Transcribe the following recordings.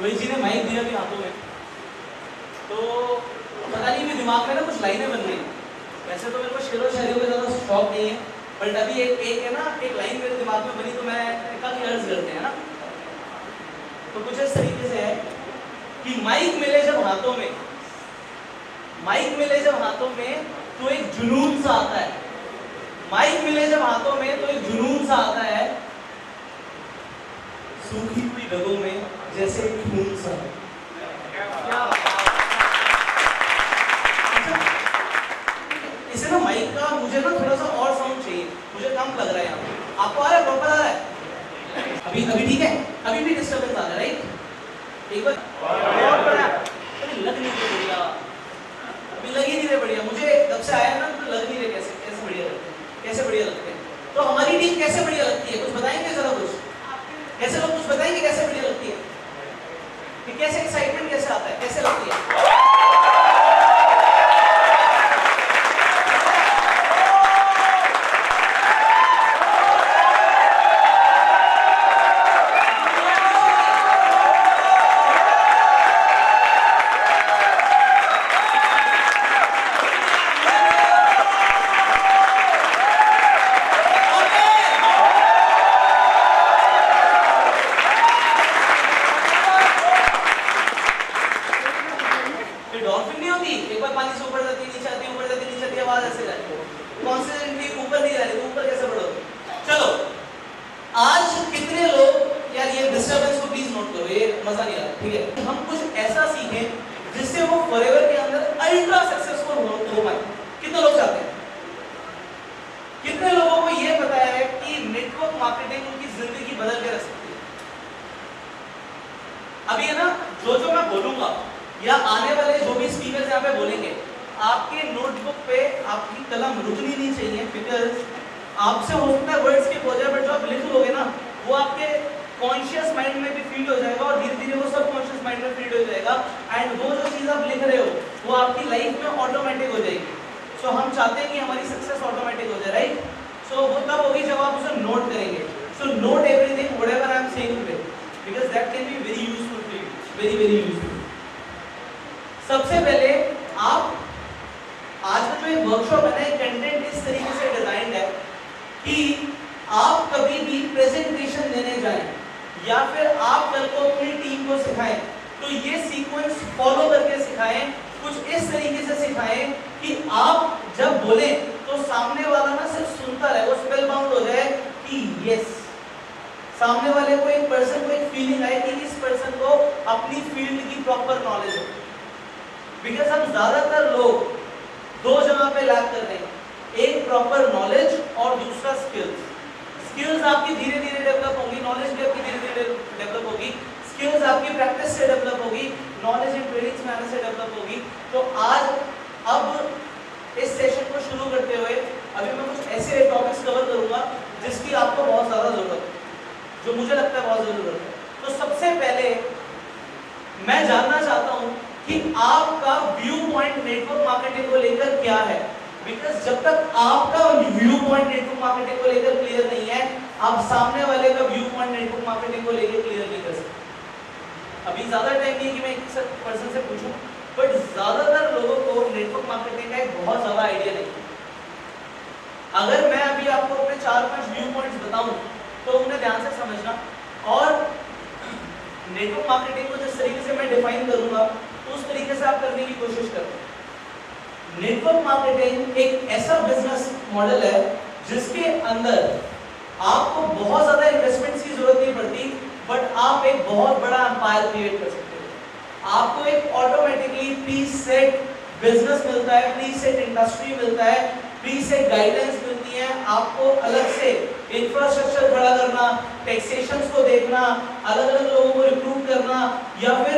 रोहित जी ने माइक दिया भी हाथों में, तो पता नहीं मेरे दिमाग में ना कुछ लाइनें बन गई। वैसे तो मेरे को शेरों शायरियों का ज़्यादा शौक नहीं है, बट अभी एक है ना, एक लाइन मेरे दिमाग में बनी तो मैं काफ़ी अर्ज करते हैं ना, तो कुछ इस तरीके से है कि माइक मिले जब हाथों में, माइक मिले जब हाथों में तो एक जुनून सा आता है, माइक मिले जब हाथों में तो एक जुनून सा आता है, सूखी हुई रगों में जैसे खून सा। इसे ना माइक का मुझे ना थोड़ा सा और साउंड चाहिए, मुझे कम लग रहा है यहाँ पे। आपको आ रहा है, प्रॉपर आ रहा है? अभी ठीक है? अभी भी डिस्टर्बेंस आ रहा है, राइट? एक बार और बढ़िया, अभी लग नहीं रही बढ़िया, अभी लग ही नहीं रहे बढ़िया, मुझे जब से आया ना तो लग नहीं रहे कैसे कैसे बढ़िया लगते हैं, कैसे बढ़िया लगते हैं। तो हमारी टीम कैसे बढ़िया लगती है, कुछ बताएंगे जरा? कुछ कैसे लोग कुछ बताएंगे कैसे बढ़िया लगती है, कि कैसे एक्साइटमेंट कैसे आता है, कैसे लगती है? सबसे पहले आप आज का जो एक वर्कशॉप है ना, कंटेंट इस तरीके से डिजाइंड है कि आप कभी भी प्रेजेंटेशन देने जाएं या फिर आप कल को अपनी टीम को सिखाएं तो ये सीक्वेंस फॉलो करके सिखाएं, कुछ इस तरीके से सिखाएं कि आप जब बोलें तो सामने वाला ना सिर्फ सुनता रहे, वो स्पेल बाउंड हो जाए कि यस, सामने वाले को एक पर्सन को एक फीलिंग आए कि इस पर्सन को अपनी फील्ड की प्रॉपर नॉलेज हो। बिकॉज हम ज्यादातर लोग दो जगह पे लैक कर रहे हैं, एक प्रॉपर नॉलेज और दूसरा स्किल्स। स्किल्स आपकी धीरे धीरे डेवलप होगी, नॉलेज भी आपकी धीरे धीरे डेवलप होगी, स्किल्स आपकी प्रैक्टिस से डेवलप होगी, नॉलेज इन ट्रेनिंग्स में आने से डेवलप होगी। तो आज अब इस सेशन को शुरू करते हुए अभी मैं कुछ ऐसे टॉपिक्स कवर करूंगा जिसकी आपको बहुत ज्यादा जरूरत है, जो मुझे लगता है बहुत जरूरत है। तो सबसे पहले मैं जानना चाहता हूं कि आपका व्यू पॉइंट नेटवर्क मार्केटिंग को लेकर क्या है। बिकॉज जब तक आपका व्यू पॉइंट नेटवर्क मार्केटिंग को लेकर क्लियर नहीं है, आप सामने वाले का व्यू पॉइंट नेटवर्क मार्केटिंग को लेकर क्लियर नहीं कर सकते। अभी ज्यादा टाइम नहीं कि मैं एक पर्सन से पूछूं, बट ज्यादातर लोगों को नेटवर्क मार्केटिंग का एक बहुत ज्यादा आइडिया नहीं है। अगर मैं अभी आपको अपने 4-5 व्यू पॉइंट्स बताऊं तो उन्हें ध्यान से समझना, और नेटवर्क मार्केटिंग को जिस तरीके से मैं डिफाइन करूंगा तो उस तरीके से आप करने की कोशिश करें। नेटवर्क मार्केटिंग एक ऐसा बिजनेस मॉडल है जिसके अंदर आपको बहुत ज्यादा इन्वेस्टमेंट्स की जरूरत नहीं पड़ती, बट आप एक बहुत बड़ा एम्पायर क्रिएट कर सकते हो। आपको एक ऑटोमेटिकली प्री सेट बिजनेस मिलता है, प्री सेट इंडस्ट्री मिलता है, प्री सेट गाइडेंस मिलती है। आपको अलग से इंफ्रास्ट्रक्चर खड़ा करना, टैक्सेशंस को देखना, अलग अलग लोगों को रिक्रूट करना या फिर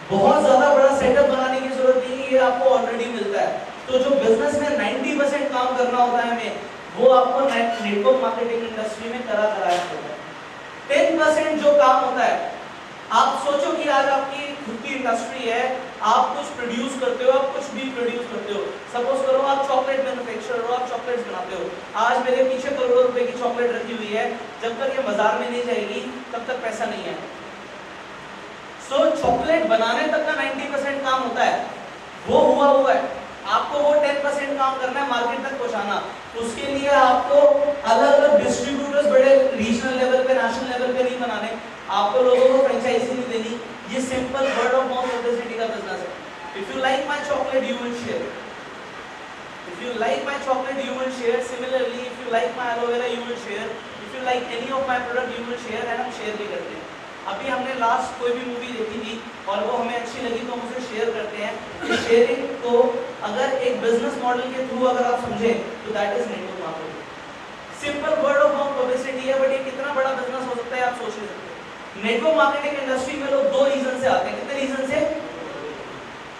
बहुत ज्यादा बड़ा सेटअप बनाने की जरूरत नहीं है, ये आपको ऑलरेडी मिलता है। तो जो बिजनेस में 90% काम करना होता है हमें, वो आपको नेटवर्क मार्केटिंग इंडस्ट्री में कराया होता है। 10% जो काम होता है, आप सोचो कि आज आपकी खुद की इंडस्ट्री है, आप कुछ प्रोड्यूस करते हो, आप कुछ भी प्रोड्यूस करते हो। सपोज करो आप चॉकलेट मैन्युफैक्चरर हो, आप चॉकलेट्स बनाते हो। आज मेरे पीछे करोड़ों रुपए की चॉकलेट रखी हुई है, जब तक ये बाजार में नहीं जाएगी तब तक पैसा नहीं है। सो चॉकलेट बनाने तक का 90% काम होता है, वो हुआ है। आपको वो 10% काम करना है मार्केट तक पहुंचाना। उसके लिए आपको अलग अलग डिस्ट्रीब्यूटर्स बड़े रीजनल लेवल पे, नेशनल लेवल पे नहीं बनाने, आपको लोगों को फ्रेंचाइजी नहीं देनी। ये simple word of mouth publicity का बिजनेस है। If you like my chocolate you will share, if you like my chocolate you will share, similarly if you like my aloe vera you will share, if you like any of my product you will share, and हम share भी करते हैं। अभी हमने last कोई भी movie देखी थी और वो हमें अच्छी लगी तो हम उसे शेयर करते हैं। इस शेयरिंग को अगर एक बिजनेस मॉडल के थ्रू अगर आप समझें तो that is network marketing. Simple word of mouth publicity है, बट ये कितना बड़ा बिजनेस हो सकता है आप सोच नहीं सकते। नेटवर्क मार्केटिंग इंडस्ट्री में लोग दो रीजन से आते हैं। कितने रीजन से?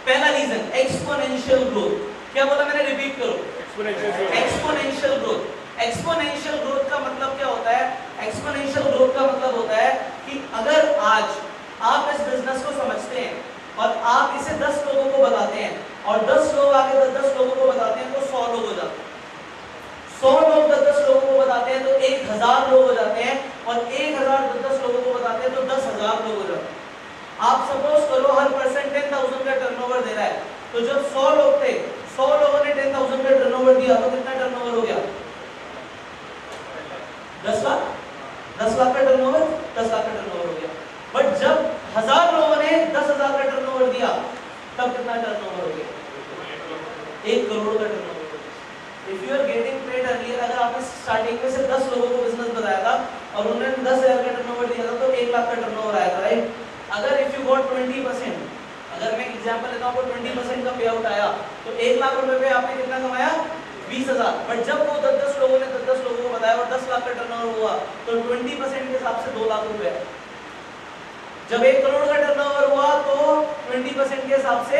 पहला रीजन एक्सपोनेंशियल ग्रोथ। क्या बोला मैंने? रिपीट करो, एक्सपोनेंशियल ग्रोथ। एक्सपोनेंशियल ग्रोथ का मतलब क्या होता है? एक्सपोनेंशियल ग्रोथ का मतलब होता है कि अगर आज आप इस बिजनेस को समझते हैं और आप इसे 10 लोगों को बताते हैं और 10 लोग आगे 10 लोगों को बताते हैं तो 100 लोग हो जाते हैं। 100 लोग 10 लोगों को बताते हैं तो 1000 लोग हो जाते हैं और 1000 10 लोगों को बताते हैं तो 10,000 लोग हो जाते हैं। आप सपोज करो हर पर्सन 10,000 का टर्नओवर दे रहा है, तो जब 100 लोग थे, 100 लोगों ने 10,000 का टर्नओवर दिया तो कितना टर्नओवर हो गया? 10 लाख। 10 लाख का टर्नओवर, 10 लाख का टर्नओवर हो गया। बट जब 1000 लोगों ने 10,000 का टर्नओवर दिया तब कितना टर्नओवर हो गया? 1 करोड़ का turnover. If you are getting paid earlier, अगर आपने स्टार्टिंग में से 10 लोगों को बिजनेस बताया था और उन्होंने 10,000 का टर्नओवर दिया था तो 1 लाख का टर्नओवर आया था, राइट? अगर इफ यू गॉट 20%, अगर मैं एग्जांपल लेता हूं तो 20% का पे आउट आया तो 1 लाख रुपए पे आपने कितना कमाया? 20,000। बट जब वो 10 लोगों ने 10 लोगों को बताया और 10 लाख का टर्नओवर हुआ तो 20% के हिसाब से 2 लाख रुपए। जब 1 करोड़ का टर्नओवर हुआ तो 20% के हिसाब से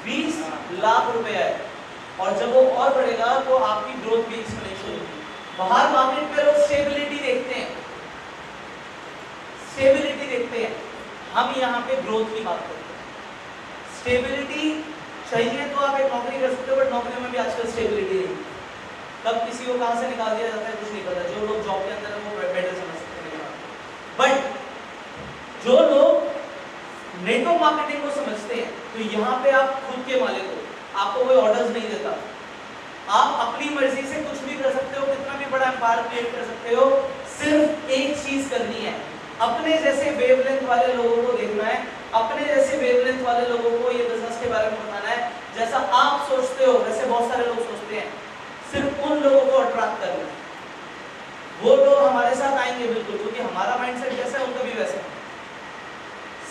20 लाख रुपए है। और जब वो और बढ़ेगा तो आपकी ग्रोथ भी एक्सपोनेंशियल होगी। बाहर मार्केट में लोग स्टेबिलिटी देखते हैं, स्टेबिलिटी देखते हैं, हम यहाँ पे ग्रोथ की बात करते हैं। स्टेबिलिटी चाहिए तो आप एक नौकरी कर सकते हो, बट नौकरी में भी आजकल स्टेबिलिटी नहीं। कब किसी को कहां से निकाल दिया जाता है कुछ नहीं पता। जो लोग जॉब के अंदर है वो बेटर समझ सकते हैं। बट जो लोग नेटवर्क मार्केटिंग को समझते हैं तो यहाँ पे आप खुद के मालिक हो, आपको कोई ऑर्डर्स नहीं देता। आप अपनी मर्जी से कुछ भी कर सकते हो, कितना भी बड़ा एम्पायर क्रिएट कर सकते हो। सिर्फ एक चीज करनी है, अपने जैसे वेवलेंथ वाले लोगों को देखना है, अपने जैसे वेवलेंथ वाले लोगों को ये बिजनेस के बारे में बताना है। जैसा आप सोचते हो वैसे बहुत सारे लोग सोचते हैं, सिर्फ उन लोगों को अट्रैक्ट करना है। वो लोग हमारे साथ आएंगे बिल्कुल, क्योंकि हमारा माइंडसेट जैसा है उनका भी वैसा है।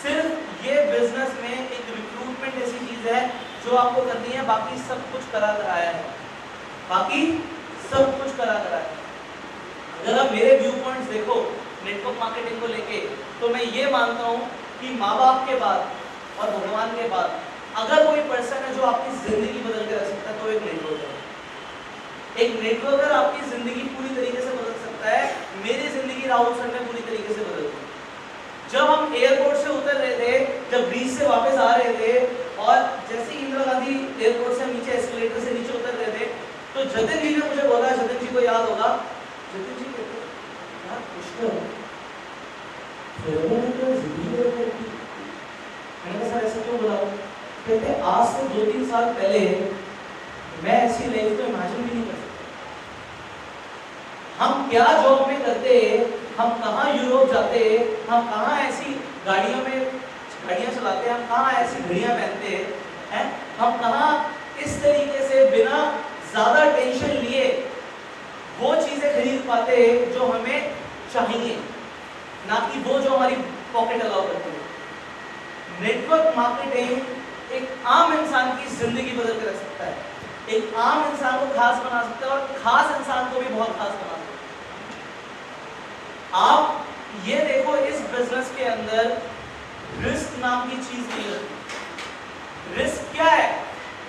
सिर्फ ये बिजनेस में एक रिक्रूटमेंट ऐसी चीज है जो आपको करनी है, बाकी सब कुछ करा कराया है, बाकी सब कुछ करा कराया है। अगर आप मेरे व्यू पॉइंट्स देखो नेटवर्क मार्केटिंग को लेके, तो मैं ये मानता हूँ कि माँ बाप के बाद और भगवान के बाद अगर कोई पर्सन है जो आपकी जिंदगी बदल के रख सकता है तो एक नेटवर्कर है। एक नेटवर्कर आपकी जिंदगी पूरी तरीके से बदल सकता है। मेरी जिंदगी राहुल सर ने पूरी तरीके से बदल दी। जब हम एयरपोर्ट से उतर रहे थे, जब ब्रिज से वापस आ रहे थे और जैसे ही इंदिरा गांधी एयरपोर्ट से नीचे एस्केलेटर से नीचे उतर रहे थे, तो जतिन जी ने मुझे बोला, जतिन जी को याद होगा, जतिन जी कहते यार पुष्कर मैंने कहा सर ऐसा क्यों बोला? कहते आज से 2-3 साल पहले मैं ऐसी लाइफ को इमेजिन भी नहीं कर सकता। हम क्या जॉब में करते, हम कहाँ यूरोप जाते, हम कहाँ ऐसी गाड़ियां चलाते, हम कहाँ ऐसी घड़ियां पहनते हैं, हम कहाँ इस तरीके से बिना ज्यादा टेंशन लिए वो चीजें खरीद पाते जो हमें चाहिए, ना कि वो जो हमारी पॉकेट अलाउ करती है। नेटवर्क मार्केटिंग एक आम इंसान की जिंदगी बदल के रख सकता है, एक आम इंसान को खास बना सकता है और खास इंसान को भी बहुत खास बना सकता है। आप ये देखो, इस बिजनेस के अंदर रिस्क नाम की चीज नहीं होती। रिस्क क्या है?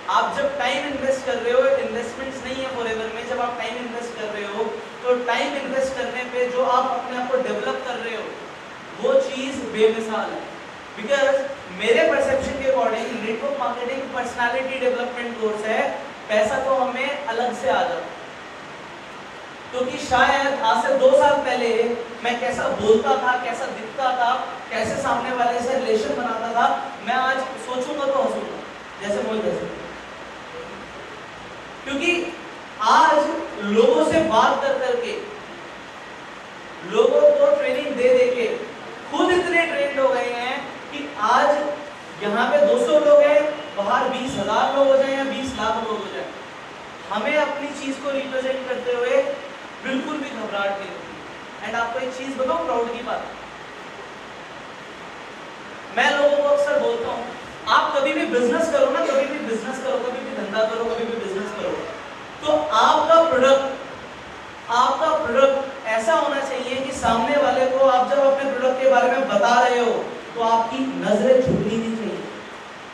आप जब टाइम इन्वेस्ट कर रहे हो, इन्वेस्टमेंट्स नहीं है फॉरएवर में, जब आप टाइम इन्वेस्ट कर रहे हो तो टाइम इन्वेस्ट करने पे जो आप अपने आप को डेवलप कर रहे हो वो चीज बेमिसाल है। बिकॉज मेरे परसेप्शन के according network marketing personality development course है। पैसा तो हमें अलग से आ जाता, क्योंकि शायद आज से 2 साल पहले मैं कैसा बोलता था, कैसा दिखता था, कैसे सामने वाले से रिलेशन बनाता था, मैं आज सोचूंगा तो हंसूंगा, जैसे मोहित जैसे। क्योंकि आज लोगों से बात कर करके, लोगों को ट्रेनिंग दे दे के खुद इतने ट्रेंड हो गए हैं कि आज यहाँ पे 200 लोग हैं, बाहर 20,000 लोग हो जाए या 20 लाख लोग हो जाए, हमें अपनी चीज को रिप्रेजेंट करते हुए बिल्कुल भी घबराहट नहीं होती। एंड आपको एक चीज बताऊं, प्राउड की बात, मैं लोगों को अक्सर बोलता हूं, आप कभी भी बिजनेस करो ना, कभी भी बिजनेस करो, कभी भी धंधा करो, कभी भी बिजनेस करो, तो आपका प्रोडक्ट ऐसा होना चाहिए कि सामने वाले को आप जब अपने प्रोडक्ट के बारे में बता रहे हो तो आपकी नजरें झुकनी नहीं चाहिए,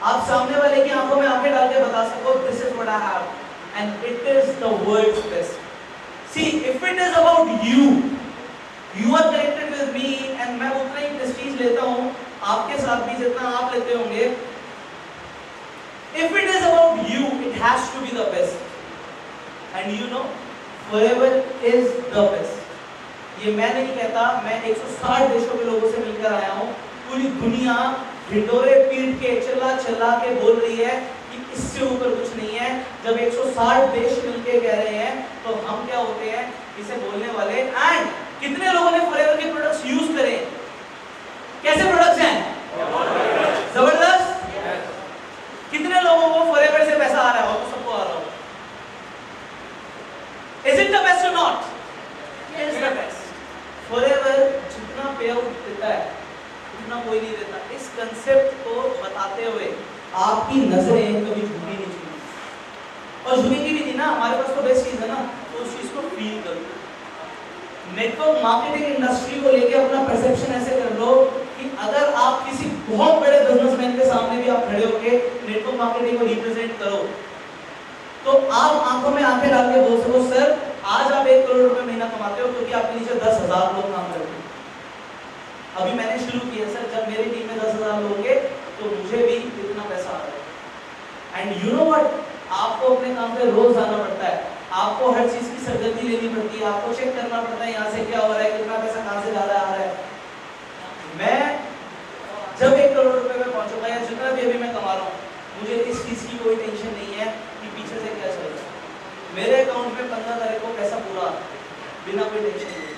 आप सामने वाले की आंखों में आंखें डाल के बता सको, this is what I have and it is the world's best. See if it is about you are connected with me and मैं उतना ही प्रेस्टीज लेता हूं आपके साथ भी जितना आप लेते होंगे। If it is about you it has to be the best and you know forever is the best। ये मैं नहीं कहता, मैं 160 देशों के लोगों से मिलकर आया हूं, पूरी दुनिया ढिंडोरे पीट के चिल्ला चिल्ला के बोल रही है कि इससे ऊपर कुछ नहीं है। जब 160 देश मिलके कह रहे हैं तो हम क्या होते हैं इसे बोलने वाले। एंड कितने लोगों ने फॉरएवर के प्रोडक्ट्स यूज करे, कैसे प्रोडक्ट्स हैं, जबरदस्त। कितने लोगों को फॉरएवर से पैसा आ रहा है, तो सबको आ रहा हो। Is it the best or not? It is the best. Forever जितना पे आउट देता है उतना कोई नहीं देता। इस कंसेप्ट को बताते हुए आपकी नजरें कभी झुकनी नहीं चाहिए, और झुकेगी भी नहीं ना, हमारे पास तो बेस्ट चीज है ना, तो उस चीज को फील करो। नेटवर्क मार्केटिंग इंडस्ट्री को लेके अपना परसेप्शन ऐसे कर लो कि अगर आप किसी बहुत बड़े बिजनेसमैन के सामने भी आप खड़े होके नेटवर्क मार्केटिंग को रिप्रेजेंट करो तो आप आंखों में आंखें डाल के बोल सको, सर आज आप 1 करोड़ रुपए महीना कमाते हो क्योंकि आपके नीचे 10,000 लोग काम करते हैं। अभी मैंने शुरू किया सर, जब मेरी टीम में 10,000 लोग होंगे तो मुझे भी इतना पैसा आ रहा है। एंड यू नो व्हाट, आपको अपने काम पे रोज जाना पड़ता है, आपको हर चीज की सरगर्दी लेनी पड़ती है, आपको चेक करना पड़ता है यहाँ से क्या हो रहा है, कितना पैसा कहाँ से ज्यादा आ रहा है। मैं जब 1 करोड़ रुपए में पहुंचूंगा या जितना भी अभी मैं कमा रहा हूँ, मुझे इस चीज की कोई टेंशन नहीं है कि पीछे से क्या चल रहा है। मेरे अकाउंट में 15 तारीख को पैसा पूरा बिना कोई टेंशन नहीं।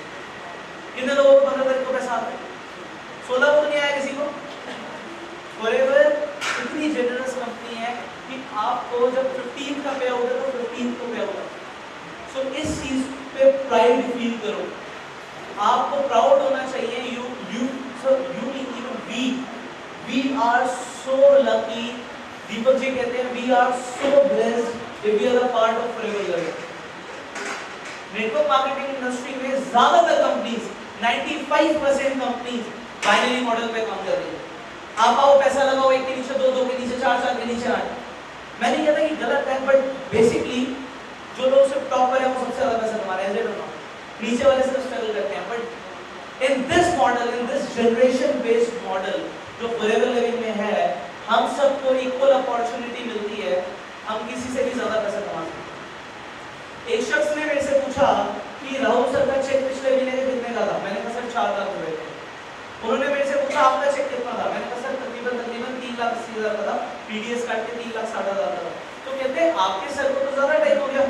कितने लोगों को 15 तारीख को पैसा आता है? 16 को नहीं आया किसी को। फॉरएवर इतनी जेनरस कंपनी है कि आपको जब 15 का पे आउट है तो 15 को पे आउट है। सो इस चीज पे प्राइड फील करो, आपको प्राउड होना चाहिए। We are so lucky. Deepak ji कहते हैं we are so blessed if we are a part of forever learning. Network marketing industry में ज्यादातर कंपनीज 95% कंपनीज बाइनरी मॉडल पे काम कर रही है। आप आओ पैसा लगाओ, 1 के नीचे 2, 2 के नीचे 4, 4 के नीचे 8। मैं नहीं कहता कि गलत है, बट बेसिकली जो लोग सिर्फ टॉप पर है वो सबसे ज्यादा पैसा कमा रहे हैं, नीचे वाले सिर्फ स्ट्रगल करते हैं। But in this model, in this generation based model जो फॉरएवर लिविंग में है, हम सबको इक्वल अपॉर्चुनिटी मिलती है, हम किसी से भी ज्यादा पैसा कमा सकते हैं। एक शख्स ने मेरे से पूछा कि राहुल सर का चेक पिछले महीने के कितने का था? मैंने कहा सर 4 लाख रुपए थे। उन्होंने मेरे से पूछा आपका चेक कितना था? मैंने कहा सर तकरीबन 3,80,000 का था, पीडीएस काट के 3,60,000 का था। तो कहते हैं आपके सर को तो ज्यादा टाइम हो गया,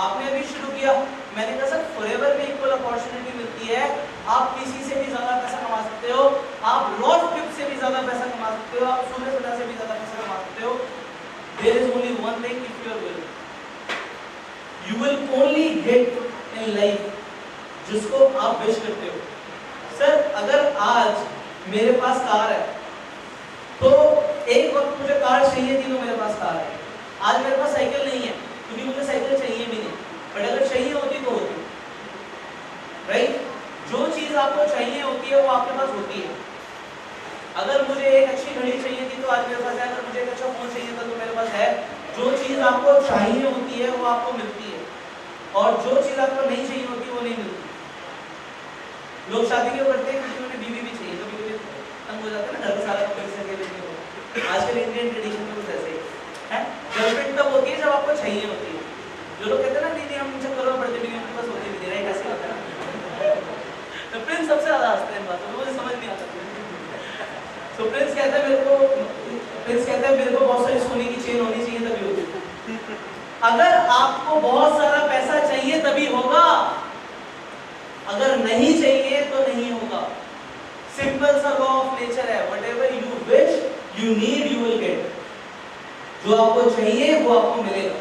आपने अभी शुरू किया। मैंने कहा सर फॉरएवर में इक्वल अपॉर्चुनिटी मिलती है, आप किसी से भी ज्यादा पैसा कमा सकते हो, आप लॉट टिप से भी ज्यादा पैसा कमा सकते हो, आप सूर्य सदा से भी ज्यादा पैसा कमा सकते हो। There is only one thing, if you are willing you will only get in life जिसको आप विश करते हो। सर अगर आज मेरे पास कार है तो एक वक्त मुझे कार चाहिए थी तो मेरे पास कार है। आज मेरे पास साइकिल नहीं है क्योंकि मुझे साइकिल चाहिए भी नहीं, बट अगर चाहिए होती तो होती, राइट? जो चीज आपको चाहिए होती है वो आपके पास होती है। अगर मुझे एक अच्छी घड़ी चाहिए थी तो आज मेरे पास है, अगर मुझे एक अच्छा फोन चाहिए था तो मेरे पास है। जो चीज आपको चाहिए होती है वो आपको मिलती है, और जो चीज आपको नहीं चाहिए होती वो नहीं मिलती। लोग शादी क्यों करते हैं? क्योंकि उन्हें बीवी भी चाहिए, तो बीवी तंग हो जाता है ना, घर का सारा पैसे के लिए। आजकल इंडियन ट्रेडिशन में कुछ ऐसे है। गर्लफ्रेंड तब होती है जब आपको चाहिए होती है। जो लोग कहते हैं ना नहीं हम मुझे करो पड़ते भी नहीं, उनके पास होती भी नहीं, कहता है मेरे को बहुत सारी सोने की चेन होनी चाहिए तभी होगी। अगर आपको बहुत सारा पैसा चाहिए तभी होगा, अगर नहीं चाहिए तो नहीं होगा। सिंपल सा लॉ ऑफ नेचर है, whatever you wish you need you will get. जो आपको चाहिए वो आपको मिलेगा।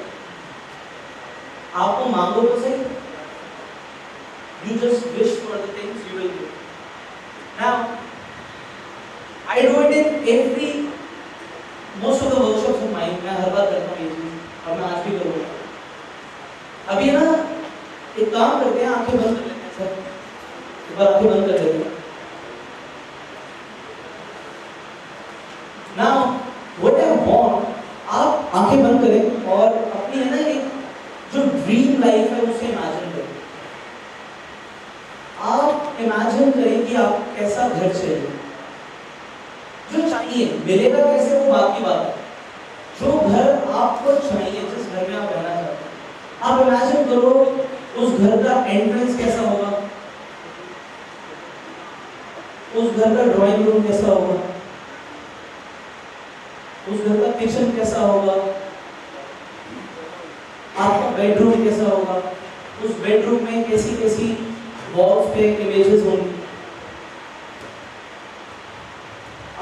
आपको मांगो तो सही, you just wish for the things you will do. Now I do it in every most of the workshops of mine. मैं हर बार करता हूँ ये चीज और मैं आज भी करूँगा। अभी ना एक काम करते हैं, आंखें बंद कर लेते हैं सर, एक बार आंखें बंद कर लेते हैं। Now what I want, आप आंखें बंद करें और अपनी है ना एक जो ड्रीम लाइफ है उसे इमेजिन करें। आप इमेजिन करें कि आप कैसा घर चाहिए, जो चाहिए मिलेगा कैसे वो बात की बात है। जो घर आपको चाहिए, जिस घर में आप रहना चाहते हैं, आप इमेजिन करो उस घर का एंट्रेंस कैसा होगा, उस घर का ड्राइंग रूम कैसा होगा, उस घर का किचन कैसा होगा, आपका बेडरूम कैसा होगा, उस बेडरूम में कैसी कैसी वॉल्स पे इमेजेस होंगी।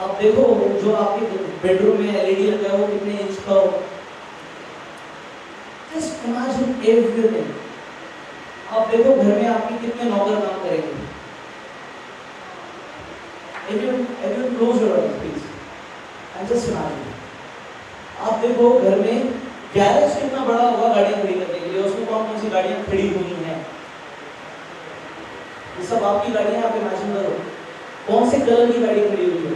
आप देखो जो आपके बेडरूम में एलईडी लगा है वो कितने इंच का होगा। Just imagine everything. आप देखो घर में आपके कितने नौकर काम करेंगे। Everyone close your eyes please and just imagine। आप देखो घर में गैरेज कितना बड़ा होगा गाड़ियां खड़ी करने के लिए, उसमें कौन कौन सी गाड़ियां खड़ी हुई हैं, ये सब आपकी गाड़ियां। आप इमेजिन करो कौन से कलर की गाड़ी खड़ी हुई है,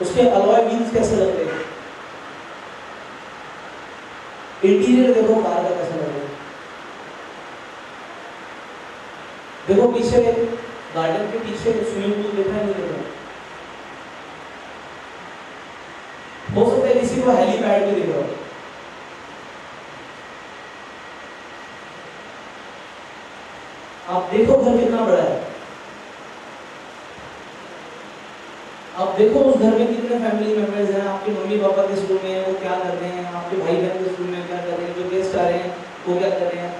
उसके अलॉय व्हील्स कैसे लगते हैं, इंटीरियर देखो कार का कैसा लग रहा है। देखो पीछे गार्डन के पीछे स्विमिंग पूल देखा है, नहीं देखा? हो सकता है किसी को हेलीपैड भी दिख रहा हो। आप देखो घर कितना बड़ा है। आप देखो उस घर में कितने फैमिली मेंबर्स हैं। आपके मम्मी पापा किस रूम में हैं, वो क्या कर रहे हैं, आपके भाई बहन किस रूम में क्या कर रहे हैं, जो गेस्ट आ रहे हैं वो क्या कर रहे हैं,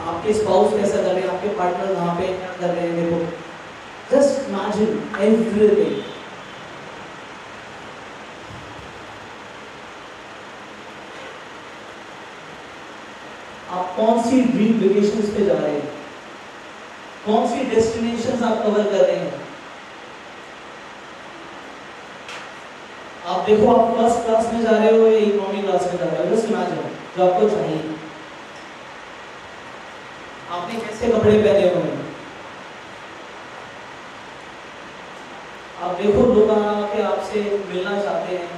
आपके स्पाउस कैसा कर रहे हैं, आपके पार्टनर कहाँ पे क्या कर रहे हैं। देखो जस्ट इमेजिन एवरीथिंग। आप कौन सी ड्रीम वेकेशंस पे जा रहे हैं, कौन सी डेस्टिनेशंस आप कवर कर रहे हैं। आप देखो आप फर्स्ट क्लास में जा रहे हो या इकोनॉमी क्लास में जा रहे हो, जस्ट इमेजिन जो आपको चाहिए। आपने कैसे कपड़े पहने हुए हैं। आप देखो लोग आके आपसे मिलना चाहते हैं,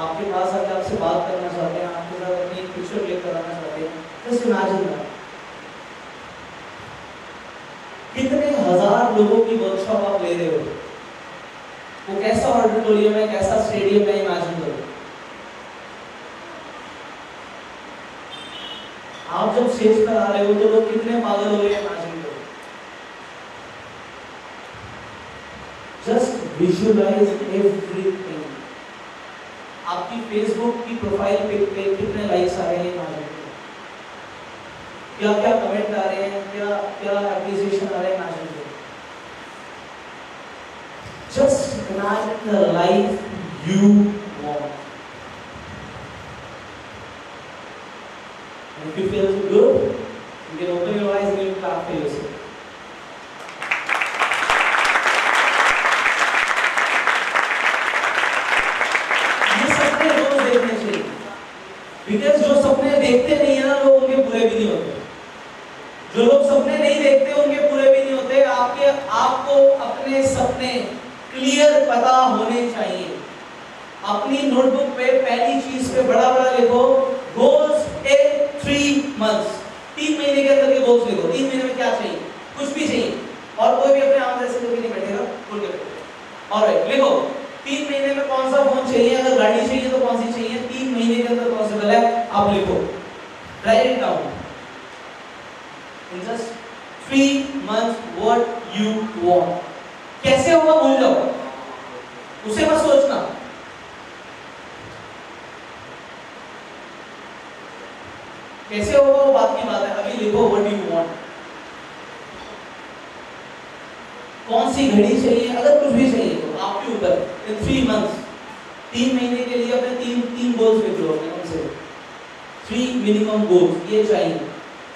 आपके पास आके आपसे बात करना चाहते हैं, आपके साथ अपनी एक पिक्चर क्लिक कराना चाहते हैं। Just imagine that. कितने हजार लोगों की वर्कशॉप आप ले रहे हो, वो कैसा ऑडिटोरियम है, कैसा स्टेडियम है, इमेजिन करो। आप जब स्टेज पर आ रहे हो तो लोग कितने पागल हो रहे हैं, इमेजिन करो। Just visualize everything. आपकी फेसबुक की प्रोफाइल पिक पे कितने लाइक्स आ रहे हैं, इमेजिन करो। क्या क्या कमेंट आ रहे हैं, क्या क्या एप्रिसिएशन आ रहे हैं, इमेजिन करो। Just imagine the life you want. And if you feel good, you can open your eyes and you clap for yourself. ये सपने रोज देखने चाहिए, because जो सपने देखते नहीं है ना लोग, उनके पूरे भी नहीं होते। जो लोग सपने नहीं देखते उनके पूरे भी नहीं होते। आपको अपने सपने क्लियर पता होने चाहिए। अपनी नोटबुक पे पहली चीज पे बड़ा बड़ा लिखो, गोल्स इन 3 मंथ्स। 3 महीने के अंदर के गोल्स लिखो। 3 महीने में क्या चाहिए, कुछ भी चाहिए। और कोई भी अपने आम जैसे कभी नहीं बैठेगा, बोल के बैठेगा। ऑलराइट, लिखो 3 महीने में कौन सा फोन चाहिए, अगर गाड़ी चाहिए तो कौन सी चाहिए, 3 महीने के अंदर पॉसिबल है, आप लिखो। Right it down in just 3 months what you want. कैसे होगा भूल जाओ। कैसे होगा वो बात की बात है। अभी लिखो व्हाट डू यू वांट, कौन सी घड़ी चाहिए, अगर कुछ भी चाहिए तो आपके ऊपर। इन 3 मंथ्स, 3 महीने के लिए अपने तीन गोल्स लिख लो अपने उनसे, 3 मिनिमम गोल्स ये चाहिए।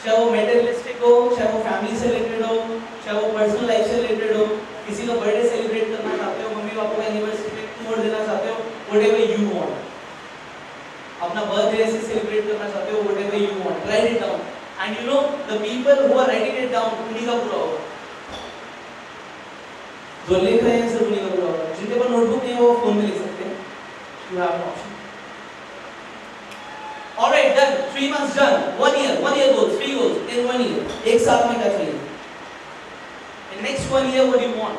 चाहे वो मेटेरियलिस्टिक हो, चाहे वो फैमिली से रिलेटेड हो, चाहे वो पर्सनल लाइफ से रिलेटेड हो, किसी का बर्थडे सेलिब्रेट करना चाहते हो, मम्मी पापा का एनिवर्सरी पे मोड़ देना चाहते हो, व्हाटएवर यू वांट, अपना बर्थडे से सेलिब्रेट करना चाहते हो, whatever you want, write it down. And you know the people who are writing it down, उन्हीं का पूरा होगा। जो लिख रहे हैं सिर्फ उन्हीं का पूरा होगा। जिनके पास नोटबुक नहीं है वो फोन में लिख सकते हैं, you have an option. Alright, done, 3 months done, 1 year goals, 3 goals in 1 year। एक साल में क्या चाहिए? In next 1 year what do you want?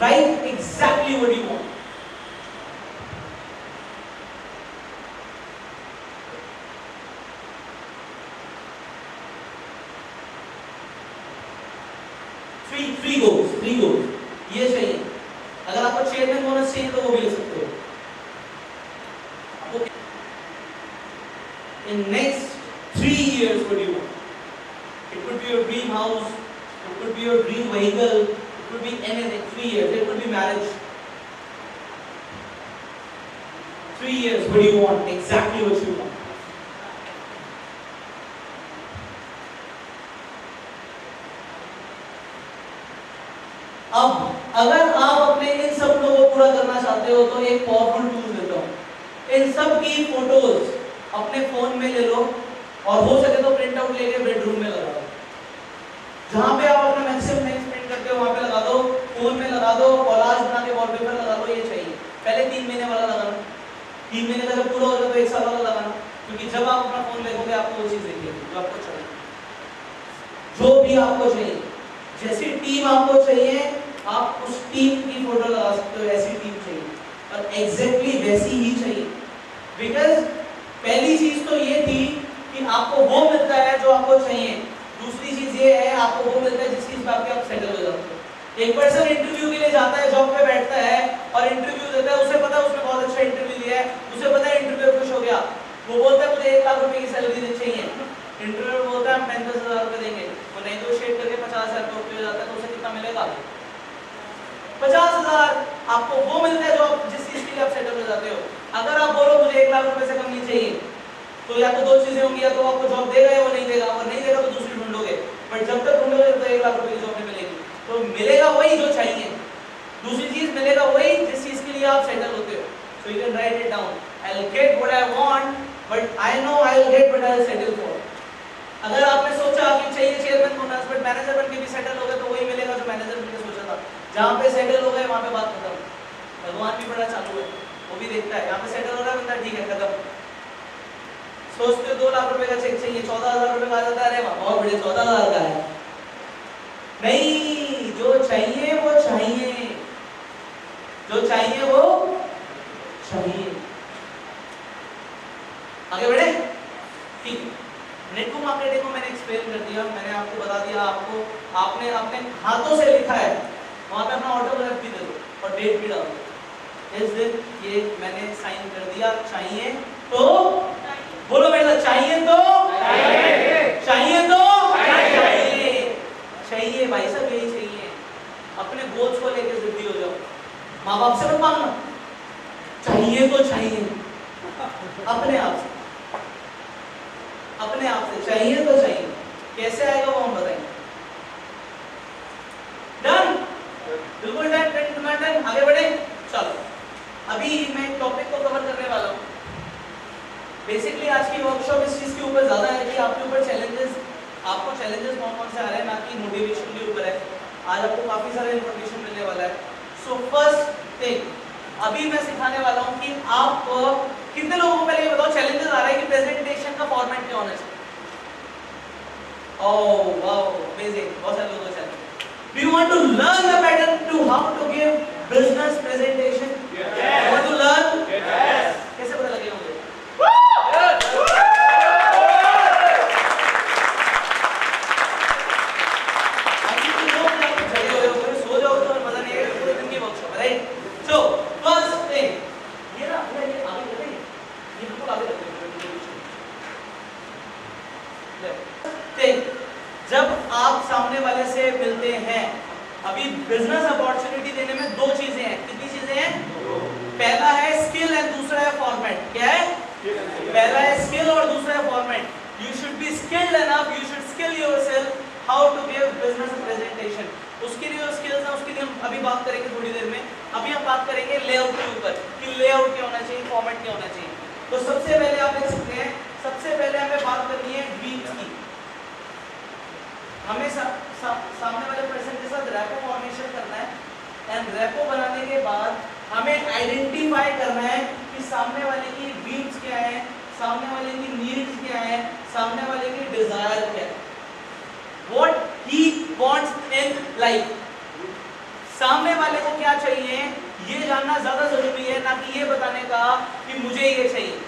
Write exactly what you want। Three goals ये चाहिए। अगर आपको चेयरमैन बोनस चाहिए तो वो भी ले सकते हो। आपको in next 3 years what do you want? It could be your dream house, it could be your dream vehicle, it could be anything। 3 years, it could be marriage। 3 years what do you want? Exactly what you want। अब अगर आप अपने इन सब को पूरा करना चाहते हो तो एक पावरफुल टूल देता हूं। इन सब की फोटोज अपने फोन में ले लो और हो सके तो प्रिंट आउट लेके बेडरूम में लगा दो। जहां पे आप अपना मैक्सिमम टाइम स्पेंड करते हो वहां पे लगा दो, फोन में लगा दो, कोलाज बना के वॉलपेपर लगा दो। ये चाहिए। पहले 3 महीने वाला लगाना, 3 महीने का जब पूरा हो जाए तो 1 साल वाला लगाना, क्योंकि जब आप अपना फोन देखोगे आपको वो चीज दिखेगी जो आपको चाहिए, जो भी आपको चाहिए। जैसी टीम आपको चाहिए आप उस टीम की फोटो लगा सकते हो, ऐसी टीम चाहिए और एग्जैक्टली वैसी ही चाहिए। बिकॉज पहली चीज तो ये थी कि आपको वो मिलता है जो आपको चाहिए। दूसरी चीज ये है आपको वो मिलता है जिस चीज पे आप सेटल हो जाते हो। एक पर्सन इंटरव्यू के लिए जाता है, जॉब पे बैठता है और इंटरव्यू देता है, उसे पता है उसने बहुत अच्छा इंटरव्यू दिया है, उसे पता है इंटरव्यू खुश हो गया, वो बोलता है मुझे 1 लाख रुपए की सैलरी चाहिए। इंटरव्यू बोलता है हम 35,000 रुपए देंगे, वो नेगोशिएट करके 50,000 रुपए हो जाता है, तो उसे कितना मिलेगा? 50,000। आपको वो मिलता है जो आप जिस चीज के लिए आप सेटल हो जाते हो। अगर आप बोलो मुझे 1 लाख रुपए से कम नहीं चाहिए, तो या तो 2 चीजें होंगी, या तो आपको जॉब देगा या वो नहीं देगा, और नहीं देगा तो दूसरी ढूंढोगे। बट जब तक ढूंढोगे तो 1 लाख रुपए की जॉब नहीं मिलेगी। तो मिलेगा वही जो चाहिए, दूसरी चीज मिलेगा वही जिस चीज के लिए आप सेटल होते हो। So you can write it down, I will get what I want but I know I will get what I will settle for. अगर आपने सोचा कि चाहिए चेयरमैन बोनस बट मैनेजर बन के भी सेटल हो गए तो वही मिलेगा जो मैनेजर बन के सोचा था। जहां पे सेटल हो गए वहां पे बात खत्म। भगवान भी बड़ा चालू है, वो भी देखता है। यहाँ पे सेटल हो रहा है बंदा, ठीक है खत्म। सोचते 2 लाख रुपए का चेक चाहिए, 14,000 रुपए का आ जाता है, अरे बहुत बड़े 14,000 का है। नहीं, जो चाहिए वो चाहिए, जो चाहिए वो चाहिए। आगे बढ़े, ठीक। नेटवर्क मार्केटिंग को मैंने एक्सप्लेन कर दिया, मैंने आपको बता दिया, आपको आपने अपने हाथों से लिखा है, वहां पे अपना ऑटोग्राफ भी दे दो और डेट भी डाल दो। इस दिन ये मैंने साइन कर दिया। चाहिए तो बोलो मेरे साथ, चाहिए तो चाहिए तो चाहिए भाई साहब, यही चाहिए। अपने गोल्स को लेकर जिद्दी हो जाओ, माँ बाप से मत मांगना, चाहिए तो चाहिए। अपने आप से, अपने आप से चाहिए तो चाहिए। कैसे आएगा वो हम बताएंगे। डन, बिल्कुल डन। आगे बढ़े, चलो। अभी मैं टॉपिक को कवर करने वाला हूँ। बेसिकली आज की वर्कशॉप इस चीज के ऊपर ज्यादा है कि आपके ऊपर चैलेंजेस, आपको चैलेंजेस कौन से आ रहे हैं, ना कि मोटिवेशन के ऊपर है। आज आपको काफी सारा इंफॉर्मेशन मिलने वाला है। सो फर्स्ट थिंग अभी मैं सिखाने वाला हूँ कि आप कितने लोगों को पहले ये बताओ चैलेंजेस आ रहा है कि प्रेजेंटेशन का फॉर्मेट क्या होना चाहिए। ओह वाओ, अमेजिंग, बहुत सारे लोगों को challenge. Do you want to learn the pattern to how to give business presentation? Yes. Want to learn? Yes. कैसे पता लगेगा मुझे? Yes. अभी तो लोग ना कुछ जगह हो गए, सो जाओ तो मजा नहीं आएगा पूरे दिन की workshop, right? So first thing, ये ना ये आगे करते हैं, ये बिल्कुल आगे करते हैं। जब आप सामने वाले से मिलते हैं, अभी बिजनेस अपॉर्चुनिटी देने में दो चीजें हैं। कितनी चीजें हैं? पहला है स्किल एंड दूसरा है फॉर्मेट। क्या है? पहला है स्किल और दूसरा है format. You should be skilled enough, you should skill yourself how to give business presentation. उसके लिए जो स्किल्स हैं उसके लिए हम अभी बात करेंगे थोड़ी देर में। अभी हम बात करेंगे लेआउट के ऊपर कि लेआउट क्या होना चाहिए, फॉर्मेट क्या होना चाहिए। तो सबसे पहले आप देख सकते हैं, सबसे पहले हमें बात करनी है ड्रीम्स की। हमें सामने वाले पर्सन के साथ रैपो फॉर्मेशन करना है एंड रैपो बनाने के बाद हमें आइडेंटिफाई करना है कि सामने वाले की ड्रीम्स क्या है, सामने वाले की नीड्स क्या है, सामने वाले की डिजायर क्या है, what he wants in life. सामने वाले को क्या चाहिए ये जानना ज्यादा जरूरी है, ना कि ये बताने का कि मुझे ये चाहिए।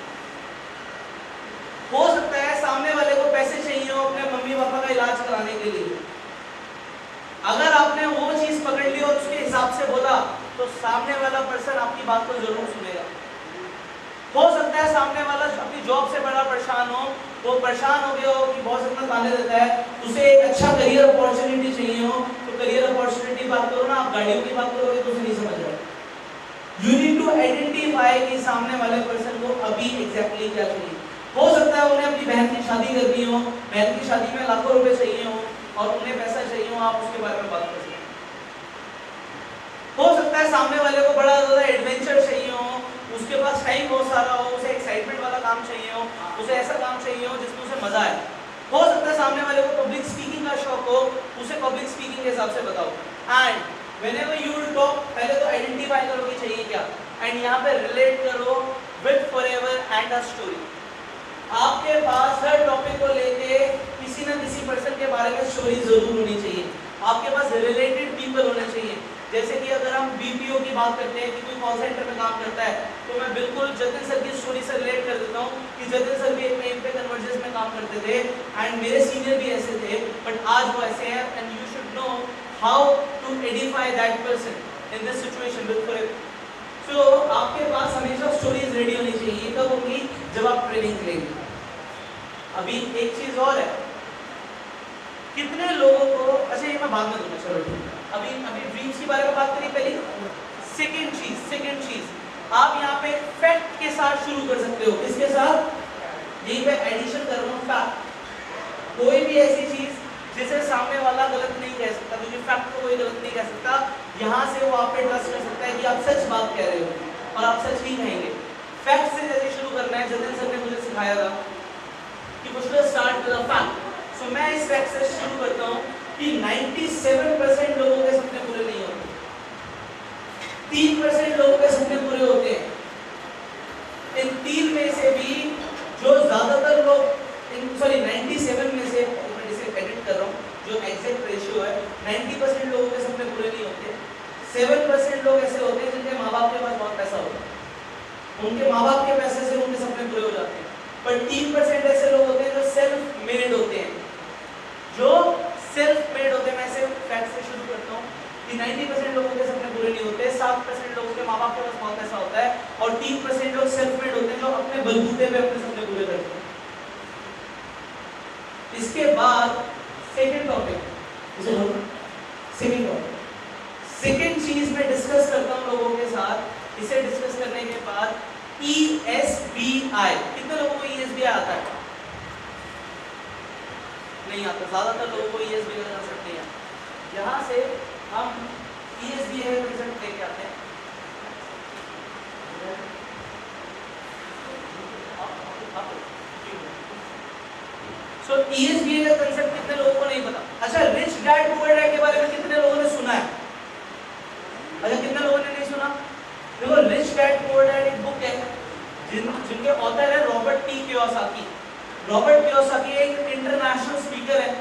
हो सकता है सामने वाले को पैसे चाहिए हो अपने मम्मी पापा का इलाज कराने के लिए। अगर आपने वो चीज पकड़ ली और उसके हिसाब से बोला तो सामने वाला पर्सन आपकी बात को जरूर सुनेगा। हो सकता है सामने वाला अपनी जॉब से बड़ा परेशान हो, वो परेशान हो गया हो कि बहुत इतना ताने देता है, उसे एक अच्छा करियर अपॉर्चुनिटी चाहिए हो, तो करियर अपॉर्चुनिटी बात करो ना, आप गाड़ियों की बात करोगे तो उसे नहीं समझ रहा। यू नीड टू आइडेंटिफाई कि सामने वाले पर्सन को अभी एग्जैक्टली क्या चाहिए। हो सकता है उन्हें अपनी बहन की शादी करनी हो, बहन की शादी में लाखों रुपए चाहिए हो और उन्हें पैसा चाहिए हो, आप उसके बारे में बात कर सकते हैं। हो सकता है सामने वाले को बड़ा ज्यादा एडवेंचर चाहिए हो, उसके पास टाइम बहुत सारा हो, उसे एक्साइटमेंट वाला काम चाहिए हो, उसे ऐसा काम चाहिए हो जिसमें उसे मजा आए। हो सकता है सामने वाले को पब्लिक स्पीकिंग का शौक हो, उसे पब्लिक स्पीकिंग के हिसाब से बताओ। And whenever you will talk, पहले तो आइडेंटिफाई करो कि चाहिए क्या, एंड यहाँ पे रिलेट करो with forever and a story. आपके पास हर टॉपिक को लेके किसी न किसी पर्सन के बारे में स्टोरी जरूर होनी चाहिए। आपके पास रिलेटेड पीपल होने चाहिए। जैसे कि अगर हम बीपीओ की बात करते हैं कि कोई कॉल सेंटर में काम करता है, तो मैं बिल्कुल जतिन सर की स्टोरी से रिलेट कर देता हूँ कि जतिन सर भी एक टाइम पे कन्वर्जेंस में काम करते थे एंड मेरे सीनियर भी ऐसे थे, बट आज वो ऐसे हैं and you should know how to edify that person in this situation with forever. So आपके पास हमेशा स्टोरीज रेडी होनी चाहिए। कब होंगी? जब आप ट्रेनिंग लेंगे। अभी एक चीज और है, कितने लोगों को, अच्छा ये मैं बाद में दूंगा, चलो ठीक है। अभी ड्रीम्स के बारे में बात करी पहले। सेकंड चीज आप यहाँ पे फैक्ट के साथ शुरू कर सकते हो। इसके साथ यही मैं एडिशन कर रहा हूँ फैक्ट। कोई भी ऐसी चीज जिसे सामने वाला गलत नहीं कह सकता, क्योंकि फैक्ट को कोई गलत नहीं कह सकता, यहाँ से वो आप पे ट्रस्ट कर सकता है कि आप सच बात कह रहे हो और आप सच ही कहेंगे। फैक्ट से जैसे शुरू करना है, जतिन सर ने मुझे सिखाया था कि मुझे स्टार्ट विद अ फैक्ट। सो मैं इस फैक्ट से शुरू करता हूँ कि 97% लोगों के सपने पूरे नहीं होते, 3% लोगों के सपने पूरे होते हैं। इन 3 में से भी जो ज्यादातर लोग, 97 में से, मैं इसे एडिट कर रहा हूँ, जो एग्जैक्ट रेशियो है, 90% लोगों के सपने पूरे नहीं होते। 7% लोग ऐसे होते हैं जिनके माँ बाप के पास बहुत पैसा होता है, उनके माँ बाप के पैसे से उनके सपने पूरे हो जाते हैं। पर 3% ऐसे लोग होते हैं जो सेल्फ मेड होते हैं, जो सेल्फ मेड होते हैं। मैं इसे फैक्ट से शुरू करता हूँ कि 90% लोगों के सपने पूरे नहीं होते, 7% लोगों के माँ बाप के पास बहुत पैसा होता है और 3% लोग सेल्फ मेड होते हैं जो अपने बलबूते पे अपने सपने पूरे करते हैं। इसके बाद सेकंड टॉपिक, सेकंड चीज मैं डिस्कस करता हूँ लोगों के साथ। इसे डिस्कस करने के बाद ESBI, कितने लोगों को ESBI आता है? नहीं आता, ज्यादातर लोगों को ESBI का कंसेप्ट नहीं आता। यहाँ से हम ESBI का कंसेप्ट लेके आते हैं। सो ESBI का कंसेप्ट कितने लोगों को नहीं पता? अच्छा, रिच डैड पुअर डैड के बारे में कितने लोगों ने सुना है? अच्छा, कितने लोगों ने नहीं सुना? देखो, रिच डैड पुअर डैड एक बुक है जिनके ऑथर है Robert T Kiyosaki. Robert Kiyosaki एक इंटरनेशनल स्पीकर है,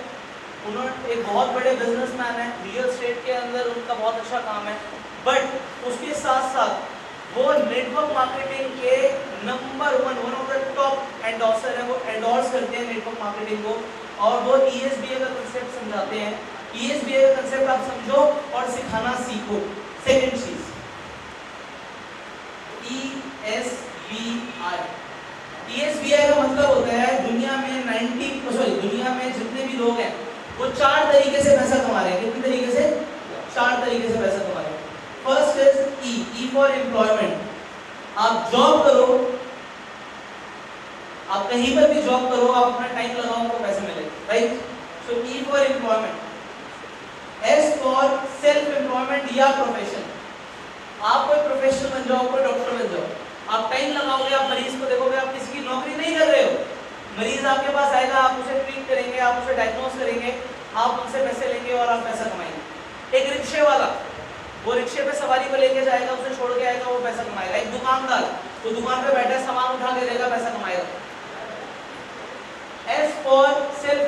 उन्होंने एक बहुत बड़े बिजनेसमैन है, रियल एस्टेट के अंदर उनका बहुत अच्छा काम है, बट उसके साथ साथ वो नेटवर्क मार्केटिंग के number one of the top endorser है। वो एंडोर्स करते हैं नेटवर्क मार्केटिंग को और वो ESBI का कंसेप्ट समझाते हैं। ESBI का कंसेप्ट आप समझो और सिखाना सीखो। सेकंड चीज ESBI का मतलब होता है दुनिया में जितने भी लोग हैं वो 4 तरीके से पैसा कमा रहे हैं। कितने तरीके से? 4 तरीके से पैसा कमा रहे हैं। First is E for employment. आप जॉब करो, आप कहीं पर भी जॉब करो, आप अपना टाइम लगाओ, आपको पैसे मिलेंगे, right? So E for employment. S for self employment या प्रोफेशन। आप कोई प्रोफेशनल बन जाओ, कोई डॉक्टर बन जाओ, आप टाइम लगाओगे, आप मरीज को देखोगे, आप किसी की नौकरी नहीं कर रहे हो। मरीज आपके पास आएगा, आप उसे ट्रीट करेंगे, आप उसे डायग्नोस करेंगे, आप उनसे पैसे लेंगे और आप पैसा कमाएंगे। एक रिक्शे वाला, वो रिक्शे पे सवारी को लेके जाएगा, उसे छोड़ के आएगा, वो पैसा कमाएगा। एक दुकानदार, वो दुकान पे बैठा सामान उठा के देगा, पैसा कमाएगा। S for self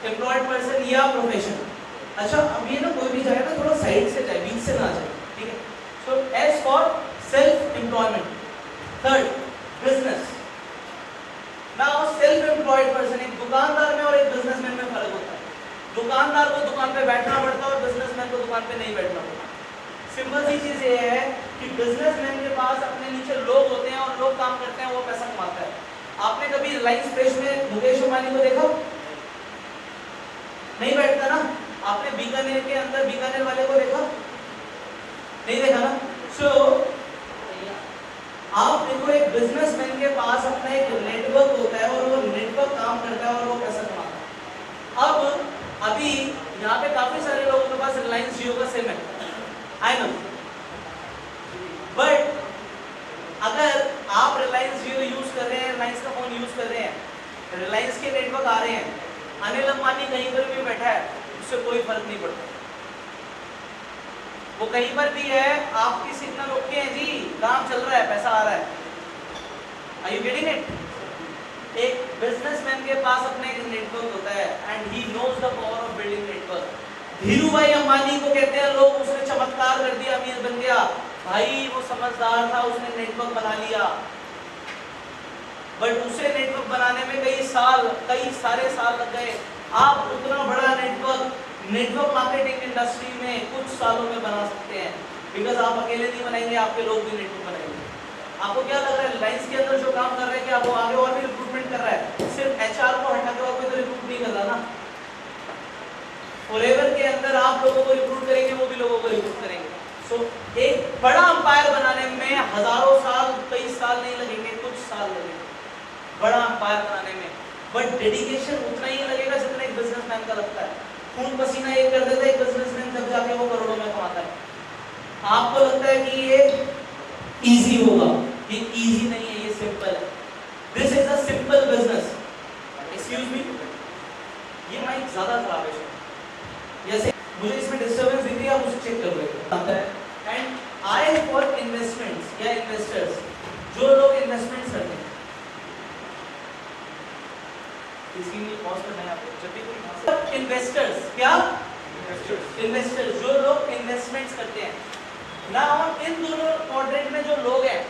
employed person या प्रोफेशन। अच्छा, अब ये ना कोई भी जाए ना थोड़ा साइड से जाए, बीच से ना जाए, ठीक है? So S for self employment. Third, business. Now self employed person, एक दुकानदार में और एक बिजनेसमैन में फर्क होता है। दुकानदार को दुकान पे बैठना पड़ता है और बिजनेसमैन को दुकान पे नहीं बैठना पड़ता। सिंपल सी चीज ये है कि बिजनेसमैन के पास अपने नीचे लोग होते हैं और लोग काम करते हैं, वो पैसा कमाता है। आपने कभी रिलायंस फ्रेश में मुकेश अंबानी को देखा? नहीं बैठता ना। आपने बीकानेर के अंदर बीकानेर वाले को देखा? नहीं देखा ना। सो आप देखो, एक बिजनेसमैन के पास अपना एक नेटवर्क होता है और वो नेटवर्क काम करता है और वो पैसा कमाता है। अब अभी यहाँ पे काफी सारे लोगों के पास रिलायंस जियो का सिम है, आई नो, बट अगर आप रिलायंस जियो यूज कर रहे हैं, रिलायंस का फोन यूज कर रहे हैं, रिलायंस के नेटवर्क आ रहे हैं, अनिल अंबानी कहीं पर भी बैठा है, उससे कोई फर्क नहीं पड़ता। वो कहीं पर भी है, आपकी सिग्नल ओके है जी, काम चल रहा है, पैसा आ रहा है। Are you getting it? एक बिजनेसमैन के पास अपने एक नेटवर्क होता है and he knows the power of building network. Dhiru bhai Ambani को कहते हैं लोग, उसने चमत्कार कर दिया, अमीर बन गया। भाई वो समझदार था, उसने नेटवर्क बना लिया, बट उसे नेटवर्क बनाने में कई सारे साल लग गए। आप उतना बड़ा नेटवर्क मार्केटिंग इंडस्ट्री में कुछ सालों में बना सकते हैं, बिकॉज आप अकेले नहीं बनाएंगे, आपके लोग भी नेटवर्क बनाएंगे। आपको क्या लग रहा है रिलायंस के अंदर जो काम कर रहे हैं, कि आपको आगे और भी रिक्रूटमेंट कर रहा है? सिर्फ एचआर को हटा के और कोई तो रिक्रूट नहीं कर रहा ना। फॉरएवर के अंदर आप लोगों को रिक्रूट करेंगे, वो भी लोगों को रिक्रूट करेंगे। सो एक बड़ा अंपायर बनाने में हजारों साल, कई साल नहीं लगेंगे, कुछ साल लगेंगे बड़ा अंपायर बनाने में, बट डेडिकेशन उतना ही लगेगा जितना एक बिजनेसमैन का लगता है। खून पसीना एक कर देता है एक बिजनेसमैन, जब जाके वो करोड़ों में कमाता है। आपको लगता है कि ये इजी होगा, ये इजी नहीं है, ये सिंपल है। This is a simple business. Excuse me, ये माइक ज्यादा खराब है, जैसे मुझे इसमें डिस्टर्बेंस दिख रही है, आप उसे चेक कर लो। एंड आई फॉर इन्वेस्टमेंट्स या इन्वेस्टर्स, जो लोग इन्वेस्टमेंट्स करते हैं, इसके लिए पॉज करना है आपको। जब भी कोई इन्वेस्टर्स, क्या इन्वेस्टर्स, जो लोग इन्वेस्टमेंट्स करते हैं ना, इन दोनों क्वाड्रेंट में जो लोग हैं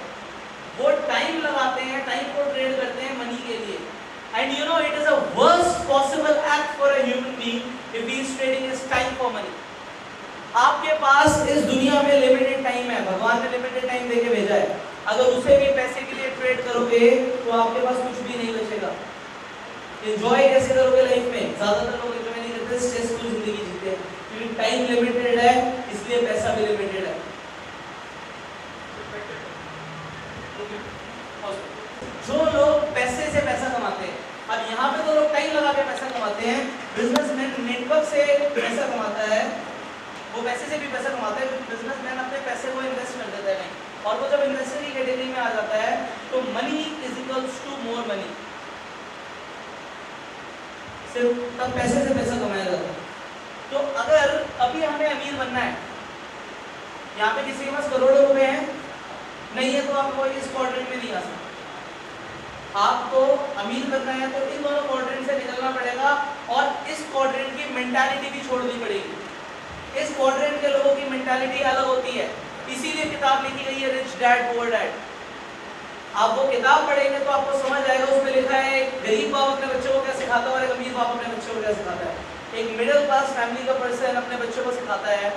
वो टाइम लगाते हैं, टाइम को ट्रेड करते हैं मनी के लिए। And you no it is a worst possible act for a human being if he is trading his time for money. आपके पास इस दुनिया में लिमिटेड टाइम है, भगवान ने लिमिटेड टाइम देके भेजा है। अगर उसे भी पैसे के लिए ट्रेड करोगे तो आपके पास कुछ भी नहीं बचेगा। एंजॉय कैसे करोगे लाइफ में? ज्यादातर लोग एंजॉय नहीं करते, स्ट्रेसफुल जिंदगी जीते हैं, क्योंकि टाइम लिमिटेड है, इसलिए पैसा भी लिमिटेड है। जो लोग पैसे से पैसा कमाते हैं, अब यहाँ पे तो लोग टाइम लगा के पैसा कमाते हैं, बिजनेसमैन नेटवर्क से पैसा कमाता है, वो पैसे से भी पैसा कमाता है। बिजनेसमैन अपने पैसे को इन्वेस्ट कर देता है कहीं, और वो जब इन्वेस्टर की कैटेगरी में आ जाता है तो money is equals to more money, सिर्फ तब पैसे से पैसा कमाया जाता है। तो अगर अभी हमें अमीर बनना है, यहाँ पे किसी के पास करोड़ों रुपए हैं, नहीं है तो आपको इस क्वाड्रेंट में नहीं आ सकते। आपको अमीर बनना है तो इन दोनों क्वाड्रेंट से निकलना पड़ेगा, और इस क्वाड्रेंट की मेंटालिटी भी छोड़नी पड़ेगी। इस क्वाड्रेंट के लोगों की मेंटालिटी अलग होती है, इसीलिए किताब लिखी गई है रिच डैड पुअर डैड। आप वो किताब पढ़ेंगे तो आपको समझ आएगा, उसमें लिखा है एक गरीब बाप अपने बच्चों को क्या सिखाता है और एक अमीर बाप अपने बच्चों को क्या सिखाता है। एक मिडिल क्लास फैमिली का पर्सन अपने बच्चों को सिखाता है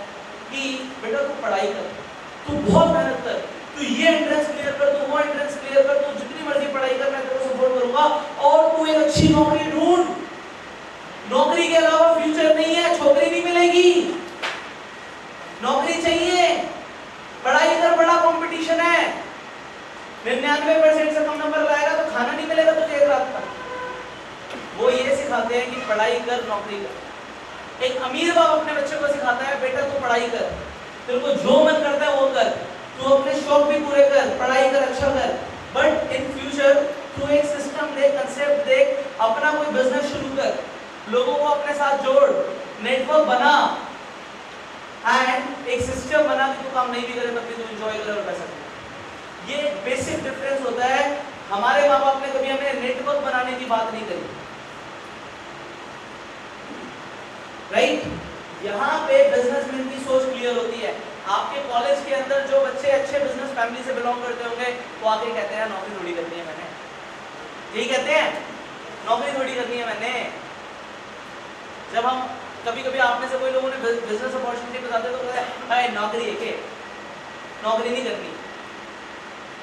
कि बेटा तू पढ़ाई कर, तू बहुत मेहनत कर, तू ये एंट्रेंस क्लियर कर, तू वो एंट्रेंस क्लियर कर, तू जितनी मर्जी पढ़ाई कर, मैं तेरे को सपोर्ट करूंगा, और तू एक अच्छी नौकरी ढूंढ, नौकरी के अलावा फ्यूचर सिखाते हैं कि पढ़ाई कर नौकरी कर। एक अमीर बाप अपने बच्चे को सिखाता है बेटा तू पढ़ाई कर, तेरे को जो मन करता है वो कर, तू अपने शौक भी पूरे कर, पढ़ाई कर, अच्छा कर। बट इन फ्यूचर तू एक सिस्टम देख, कंसेप्ट देख, अपना कोई बिजनेस शुरू कर, लोगों को अपने साथ जोड़, नेटवर्क बना एंड एक सिस्टम बना कि तू काम नहीं भी करे तब भी तू एंजॉय करे और पैसा करे। ये बेसिक डिफरेंस होता है। हमारे माँ बाप ने कभी हमें नेटवर्क बनाने की बात नहीं करी, राइट? यहाँ पे बिजनेसमैन की सोच क्लियर होती है। आपके कॉलेज के अंदर जो बच्चे अच्छे बिजनेस फैमिली से बिलोंग करते होंगे वो आके कहते हैं नौकरी थोड़ी करनी है मैंने, यही कहते हैं नौकरी थोड़ी करनी है मैंने। जब हम कभी कभी आप में से कोई लोगों ने बिजनेस अपॉर्चुनिटी बताते तो कहते हैं नौकरी है के, नौकरी नहीं करनी,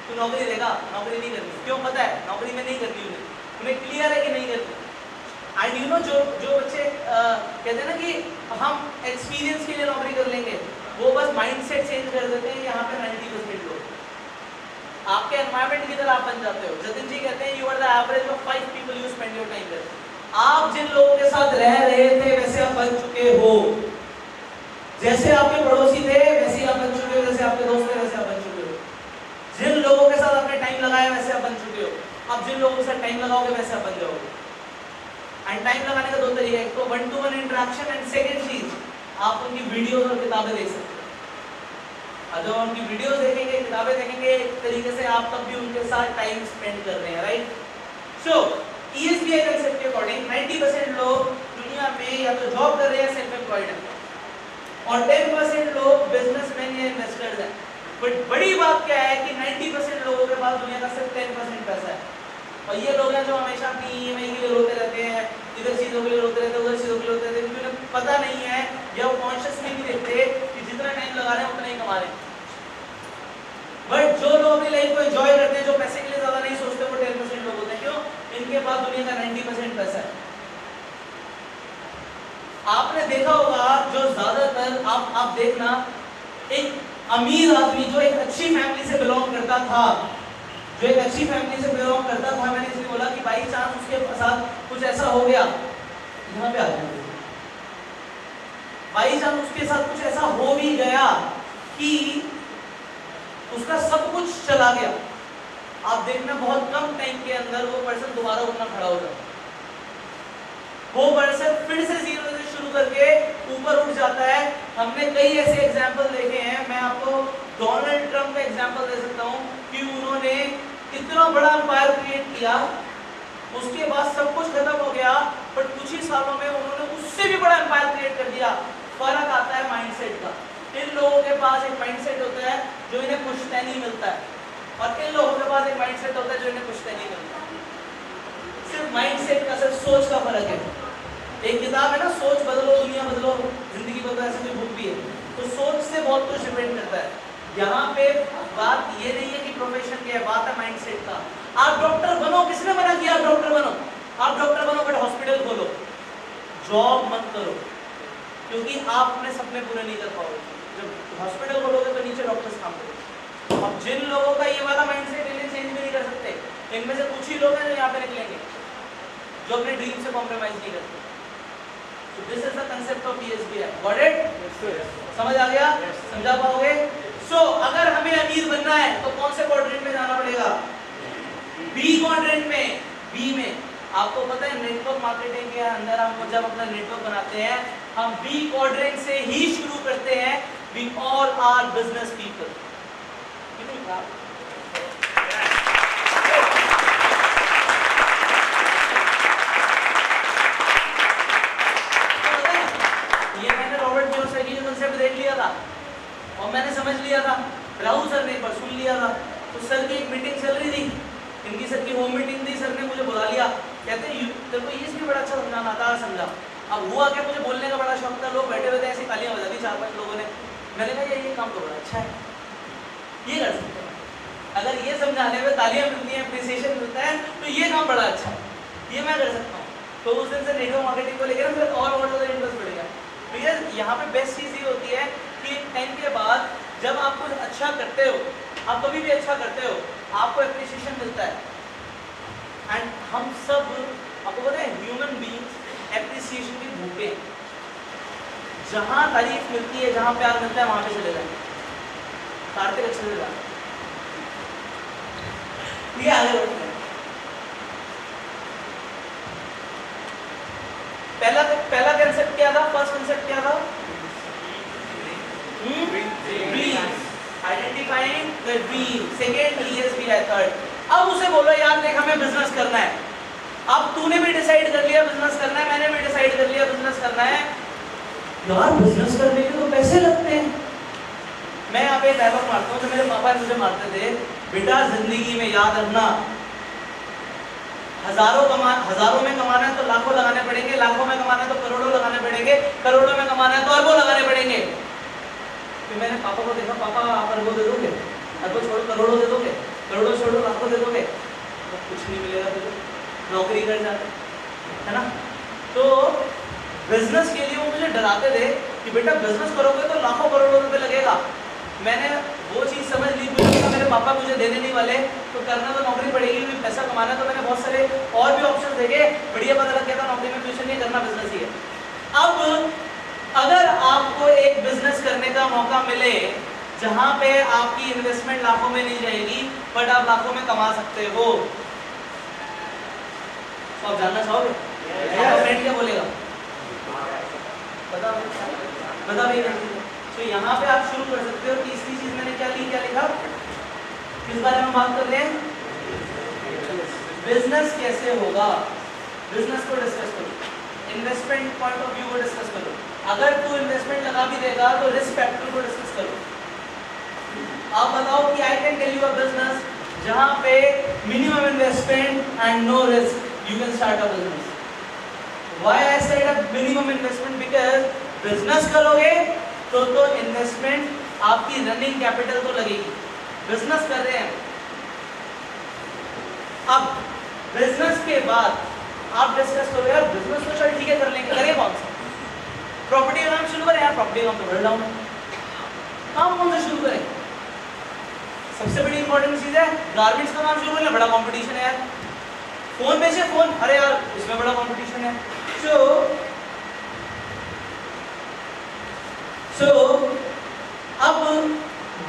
तू नौकरी देगा, नौकरी नहीं करनी। क्यों? पता है नौकरी में नहीं करनी, उन्हें क्लियर है कि नहीं करनी। एंड यू नो जो बच्चे कहते हैं ना कि हम एक्सपीरियंस के लिए नौकरी कर लेंगे, वो बस माइंडसेट चेंज कर देते हैं। यहाँ पे 90% लोग आपके एनवायरनमेंट की तरह आप बन जाते हो। जतिन जी कहते हैं you are the average of 5 people you spend your time with. आप जिन लोगों के साथ रह रहे थे वैसे आप बन चुके हो, जैसे आपके पड़ोसी थे वैसे आप बन चुके हो, जैसे आपके दोस्त थे वैसे आप बन चुके हो, जिन लोगों के साथ आपने टाइम लगाया वैसे आप बन चुके हो। अब जिन लोगों के साथ टाइम लगाओगे वैसे आप बन जाओगे। एंड टाइम लगाने का दो तरीका है, एक तो 1-to-1 इंटरेक्शन एंड सेकंड चीज आप उनकी वीडियोस और किताबें देख सकते हो। जब उनकी वीडियोस देखेंगे, किताबें देखेंगे, एक तरीके से आप तब भी उनके साथ टाइम स्पेंड कर रहे हैं, राइट? सो ESBI कंसेप्ट के अकॉर्डिंग 90% लोग दुनिया में या तो जॉब कर रहे हैं, सेल्फ एम्प्लॉयड हैं, और 10% लोग बिजनेसमैन या इन्वेस्टर्स हैं। बट बड़ी बात क्या है कि 90% लोगों के पास दुनिया का सिर्फ 10% पैसा है, और ये लोग हैं जो हमेशा अपनी EMI के लिए रोते रहते हैं, इधर चीज़ों के लिए रोते रहते हैं, उधर चीज़ों के लिए रोते रहते हैं, क्योंकि उन्हें पता नहीं है या वो कॉन्शियसली नहीं देखते कि जितना टाइम लगा रहे हैं उतना ही कमा रहे हैं। बट जो लोग अपनी लाइफ को एंजॉय करते हैं, जो पैसे के लिए ज़्यादा नहीं सोचते, वो 10% लोग होते हैं। क्यों? इनके पास दुनिया का 90% पैसा है। आपने देखा होगा जो ज्यादातर आप देखना, एक अमीर आदमी जो एक अच्छी फैमिली से बिलोंग करता था, जो एक अच्छी फैमिली से बिलोंग करता था, मैंने इसलिए बोला कि बाई चांस उसके साथ कुछ ऐसा हो गया, यहाँ पे आ जाए, बाई चांस उसके साथ कुछ ऐसा हो भी गया कि उसका सब कुछ चला गया, आप देखना बहुत कम टाइम के अंदर वो पर्सन दोबारा उठना खड़ा हो जाता है। वो पर्सन फिर से जीरो से शुरू करके ऊपर उठ जाता है। हमने कई ऐसे एग्जाम्पल देखे हैं। मैं आपको डोनाल्ड ट्रंप का एग्जाम्पल दे सकता हूँ कि उन्होंने इतना बड़ा एम्पायर क्रिएट किया, उसके बाद सब कुछ खत्म हो गया, बट कुछ ही सालों में उन्होंने उससे भी बड़ा एम्पायर क्रिएट कर दिया। फर्क आता है माइंडसेट का। इन लोगों के पास एक माइंडसेट होता है जो इन्हें पुश्तैनी मिलता है, और इन लोगों के पास एक माइंडसेट होता है जो इन्हें पुश्तैनी मिलता है। सिर्फ माइंडसेट का, सिर्फ सोच का फर्क है। एक किताब है ना, सोच बदलो दुनिया बदलो जिंदगी बदलो, ऐसे कोई बुक भी है। तो सोच से बहुत कुछ डिपेंड करता है। यहाँ पे बात ये नहीं है कि प्रोफेशन क्या है, बात है माइंडसेट का। आप डॉक्टर बनो, किसने मना किया आप डॉक्टर बनो? आप डॉक्टर बनो बट हॉस्पिटल खोलो, जॉब मत करो, क्योंकि आप अपने सपने पूरे नहीं कर पाओगे। जब हॉस्पिटल खोलोगे तो नीचे डॉक्टर्स काम करेंगे। अब जिन लोगों का ये वाला माइंडसेट इन्हें चेंज भी नहीं कर सकते, इनमें से कुछ ही लोग हैं जो यहाँ पे निकलेंगे जो अपने ड्रीम से कॉम्प्रोमाइज नहीं करते। So this is the concept of ESBI. Got it? Yes, समझ आ गया? Yes, समझा पाओगे? So अगर हमें अमीर बनना है तो कौन से क्वाड्रेंट में जाना पड़ेगा? बी क्वाड्रेंट में। बी में आपको पता है नेटवर्क मार्केटिंग के अंदर हम जब अपना नेटवर्क बनाते हैं, हम बी क्वाड्रेंट से ही शुरू करते हैं। We all are business people. ये मैंने रॉबर्ट कियोसाकी का कंसेप्ट देख लिया था और मैंने समझ लिया था, राहुल सर ने एक बार सुन लिया था। तो सर की एक मीटिंग चल रही थी, इनकी सर की होम मीटिंग थी। सर ने मुझे बुला लिया, कहते हैं तेरे को ये भी बड़ा अच्छा समझाना आता, समझा। अब हुआ क्या, मुझे बोलने का बड़ा शौक था, लोग बैठे हुए थे, ऐसी तालियां बजा दी 4-5 लोगों ने। मैंने कहा ये काम तो बड़ा अच्छा है, ये कर सकते हैं। अगर ये समझाने में तालियां मिलती हैं, अप्रिसिएशन मिलता है, तो ये काम बड़ा अच्छा है, ये मैं कर सकता हूँ। तो उस दिन से नेटवर्क मार्केटिंग को लेकर फिर और ज़्यादा इंटरेस्ट बढ़ गया। बिकॉज यहाँ पे बेस्ट चीज़ ये होती है कि टाइम के बाद जब आप कुछ अच्छा करते हो, आप कभी भी अच्छा करते हो, आपको अप्रिसिएशन मिलता है। एंड हम सब, आपको पता है ह्यूमन बीइंग्स एप्रिसिएशन की भूखे, जहां तारीफ मिलती है, जहां प्यार मिलता है, वहां पे चले जाए। कार्तिक अच्छे से जाए, ये आगे बढ़ते हैं। पहला कंसेप्ट क्या था? फर्स्ट कंसेप्ट क्या था? Identifying the dream. Second ESB है थर्ड। अब उसे बोलो यार देख हमें बिजनेस करना है। अब तूने भी डिसाइड कर लिया बिजनेस करना है, मैंने भी डिसाइड कर लिया बिजनेस करना है। यार बिजनेस करने के तो पैसे लगते हैं। मैं यहाँ पे डायलॉग मारता हूँ जो मेरे पापा मुझे मारते थे, बेटा जिंदगी में याद रखना, हजारों में कमाना है तो लाखों लगाने पड़ेंगे, लाखों में कमाना है तो करोड़ों लगाने पड़ेंगे, करोड़ों में कमाना है तो अरबों लगाने पड़ेंगे। फिर मैंने पापा को देखा, पापा आप अरबों दे दोगे? अरबों छोड़ो करोड़ों दे दोगे? करोड़ों छोड़ो लाखों दे दोगे? तो कुछ नहीं मिलेगा, तुझे नौकरी कर जाते, है ना। तो बिजनेस के लिए वो मुझे डराते थे कि बेटा बिजनेस करोगे तो लाखों करोड़ों रुपए लगेगा। मैंने वो चीज़ समझ ली, मुझे मेरे पापा मुझे देने नहीं वाले, तो करना तो नौकरी पड़ेगी, भी पैसा कमाना। तो मैंने बहुत सारे और भी ऑप्शन देखे, बढ़िया पता लग गया था नौकरी में फ्यूचर नहीं करना, बिजनेस ही है। अब अगर आपको एक बिजनेस करने का मौका मिले जहां पे आपकी इन्वेस्टमेंट लाखों में नहीं जाएगी बट आप लाखों में कमा सकते हो, तो आप जानना चाहोगे? आपका फ्रेंड क्या बोलेगा? बता भैया। तो यहाँ पे आप शुरू कर सकते हो। तीसरी चीज मैंने क्या लिखा? किस बारे में बात कर रहे हैं? बिजनेस कैसे होगा, बिजनेस को डिस्कस करो, इन्वेस्टमेंट पॉइंट ऑफ व्यू को डिस्कस करो। अगर तू इन्वेस्टमेंट लगा भी देगा तो रिस्क फैक्टर को डिस्कस करो। आप बताओ कि I can tell you a business जहां पे minimum investment and no risk you can start a business. Why I said a minimum investment? Because business करोगे तो इन्वेस्टमेंट आपकी रनिंग कैपिटल तो लगेगी। बिजनेस कर रहे हैं, अब बिजनेस के बाद आप डिस्कस करो यार बिजनेस तो चल ठीक है कर लेंगे, करें कौन सा? प्रॉपर्टी का काम शुरू करें यार, प्रॉपर्टी का काम तो बढ़ डाउन है, काम कौन सा शुरू करें? सबसे बड़ी इंपॉर्टेंट चीज है गारमेंट्स का काम शुरू करें, बड़ा कंपटीशन है यार। फोन बेचे फोन, अरे यार इसमें बड़ा कंपटीशन है। सो अब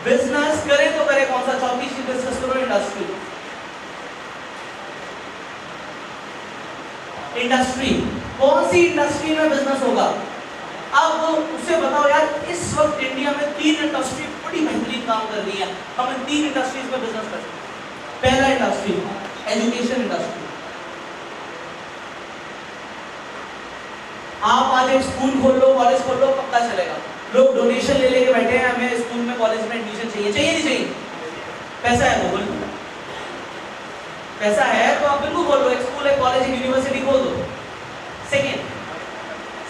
बिजनेस करें तो करें कौन सा? चौथी चीज डिस्कस करो, इंडस्ट्री। इंडस्ट्री कौन सी इंडस्ट्री में बिजनेस होगा? अब उसे बताओ यार इस वक्त इंडिया में 3 इंडस्ट्री बड़ी बेहतरीन काम कर रही है, हम इन 3 इंडस्ट्रीज में बिजनेस कर सकते हैं। पहला इंडस्ट्री एजुकेशन इंडस्ट्री। आप आज एक स्कूल खोल लो, कॉलेज खोल लो, पक्का चलेगा। लोग डोनेशन ले लेके बैठे हैं, हमें स्कूल में कॉलेज में एडमिशन चाहिए, चाहिए नहीं चाहिए? पैसा है तो बोल, पैसा है तो आप बिल्कुल खोल लो, एक स्कूल है, कॉलेज, एक यूनिवर्सिटी खोल दो। Second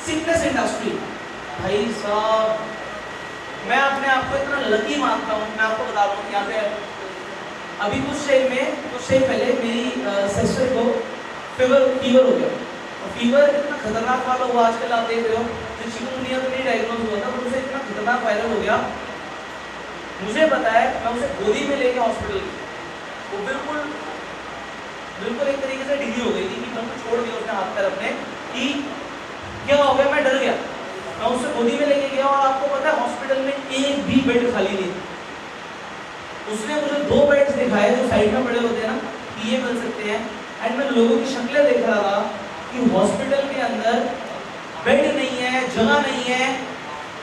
sickness industry. भाई साहब मैं अपने आप को इतना लकी मानता हूँ, मैं आपको बता दूँ यहाँ पे अभी कुछ टाइम पहले मेरी सिस्टर को फीवर हो गया। फीवर इतना खतरनाक वाला हुआ, आजकल आप देख रहे हो जो चिकनगुनिया तो नहीं डायग्नोज हुआ था, पर उसे इतना खतरनाक वायरल हो गया। मुझे पता है मैं उसे गोदी में लेके हॉस्पिटल गई, वो बिल्कुल एक तरीके से ढीली हो गई थी कि मैं छोड़ दिया उसने हाथ पैर अपने कि क्या हो गया, मैं डर गया। मैं उसे गोदी में लेके गया और आपको पता है हॉस्पिटल में एक भी बेड खाली नहीं था। उसने मुझे 2 बेड्स दिखाए जो साइड में पड़े होते हैं ना कि ये मिल सकते हैं, एंड मैं लोगों की शक्लें देख रहा था कि हॉस्पिटल के अंदर बेड नहीं है, जगह नहीं है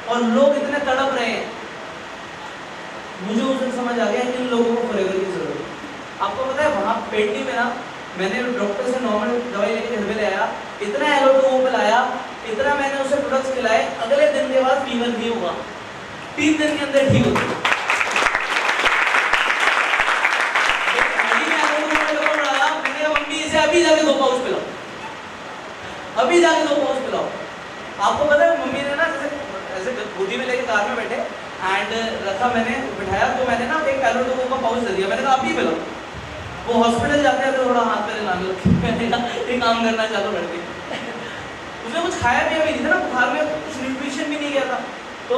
और लोग इतने तड़प रहे हैं। मुझे उस दिन समझ आ गया कि इन लोगों को फॉरएवर की जरूरत है। आपको पता है वहाँ पेटी में ना मैंने डॉक्टर से नॉर्मल दवाई लेके घर में ले आया, इतना एलोटो लाया, इतना मैंने उसे प्रोडक्ट्स खिलाए, अगले दिन के बाद फीवर नहीं हुआ, 3 दिन के अंदर ठीक हो गया। अभी जाके 2 पाउच पिलाओ, अभी जाके 2 पाउच पिलाओ। आपको पता है मम्मी ने ना ऐसे गोदी में लेके कार में बैठे एंड रखा, मैंने बिठाया तो मैंने ना एक कैलोडो का पाउच दे दिया, मैंने कहा आप ही पिलाओ। वो हॉस्पिटल जाते हैं तो थोड़ा हाथ पे लाने लगते, मैंने कहा ये काम करना चालू कर दिया। उसने कुछ खाया पिया भी नहीं था ना, बुखार में कुछ न्यूट्रिशन भी नहीं गया था, तो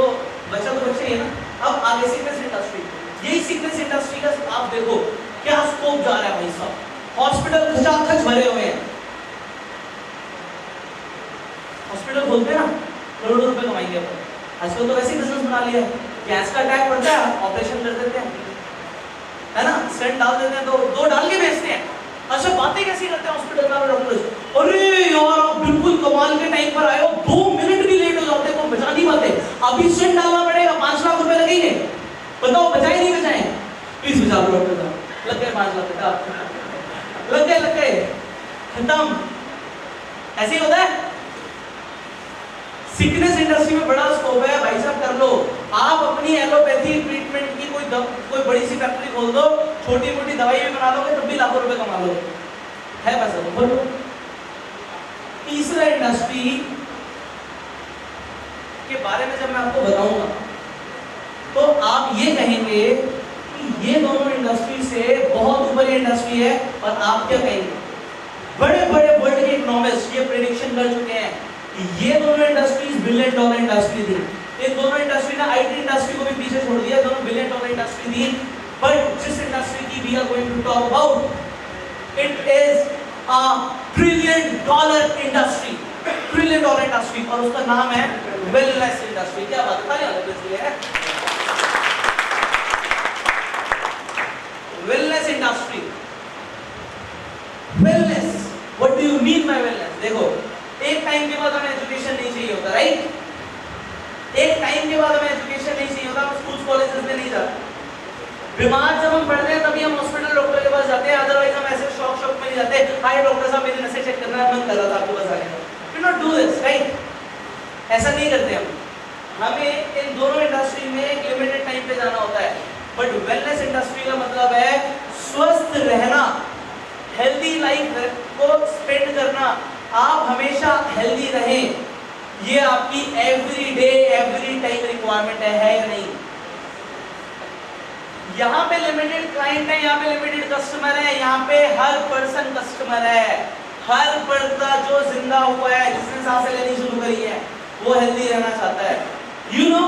बच्चा तो बच्चा ही है ना। अब आगे सिकनेस इंडस्ट्री, यही सिकनेस इंडस्ट्री का आप देखो क्या स्कोप जा रहा है भाई साहब, हॉस्पिटल खचाखच भरे हुए हैं। खोलते हैं ना, करोड़ों रुपए कमाएंगे अपन। आजकल तो वैसे ही बिजनेस बना लिया है, गैस का अटैक पड़ता है, ऑपरेशन कर देते हैं, है ना, स्टेंट डाल देते हैं, तो 2 डाल के बेचते हैं। अच्छा, बातें कैसी करते हैं हॉस्पिटल में डॉक्टर्स, अरे यार आप बिल्कुल कमाल के टाइम पर आए हो, 2 मिनट भी लेट हो जाते को बचा नहीं पाते, अभी स्टेंट डालना पड़ेगा, 5 लाख रुपए लगेंगे, बताओ बचाए नहीं बचाए? प्लीज बचा लो डॉक्टर साहब, लग गए 5 लाख बेटा, लग गए, खत्म। ऐसे ही होता है। सिकनेस इंडस्ट्री में बड़ा स्कोप है भाई साहब, कर लो आप अपनी एलोपैथी ट्रीटमेंट की कोई बड़ी सी फैक्ट्री खोल दो, छोटी मोटी दवाई भी बना लोगे तब भी लाखों रुपए कमा लोगे, है पैसा तो बोलो। तीसरा इंडस्ट्री के बारे में जब मैं आपको बताऊंगा तो आप ये कहेंगे कि ये दोनों इंडस्ट्री से बहुत ऊपर इंडस्ट्री है, और आप क्या कहेंगे? बड़े बड़े वर्ल्ड के इकोनॉमिस्ट ये प्रेडिक्शन कर चुके हैं कि ये दोनों इंडस्ट्रीज बिलियन डॉलर इंडस्ट्री थी। ये दोनों इंडस्ट्री ने आईटी इंडस्ट्री को भी पीछे छोड़ दिया, दोनों बिलियन डॉलर इंडस्ट्री थी। बट जिस इंडस्ट्री की we are going to talk about, it is a trillion dollar industry, trillion dollar industry, और उसका नाम है वेलनेस इंडस्ट्री। क्या बात है, wellness industry. Wellness, what do you mean by wellness? देखो, एक टाइम के बाद हमें एजुकेशन नहीं चाहिए होता, राइट? एक टाइम के बाद हमें एजुकेशन नहीं चाहिए होता, हम स्कूल कॉलेजेस में नहीं जाते। बीमार जब हम पड़ते हैं तभी हम हॉस्पिटल डॉक्टर के पास जाते हैं, अदरवाइज हम ऐसे शौक में नहीं जाते, हाय डॉक्टर साहब मेरी नसें चेक करना है, मन कर रहा था आपके पास आने का। We not do this, right? ऐसा नहीं करते हम। हमें इन दोनों इंडस्ट्री में एक लिमिटेड टाइम पे जाना होता है, बट वेलनेस इंडस्ट्री का मतलब है स्वस्थ रहना, हेल्दी लाइफ को स्पेंड करना, आप हमेशा हेल्दी रहें, ये आपकी every day every time requirement है या नहीं? यहाँ पे लिमिटेड क्लाइंट है, यहाँ पे लिमिटेड कस्टमर है, यहाँ पे हर पर्सन कस्टमर है, हर पर्दा जो जिंदा हुआ है, जिसने सांसें लेनी शुरू करी है, वो हेल्दी रहना चाहता है। यू नो,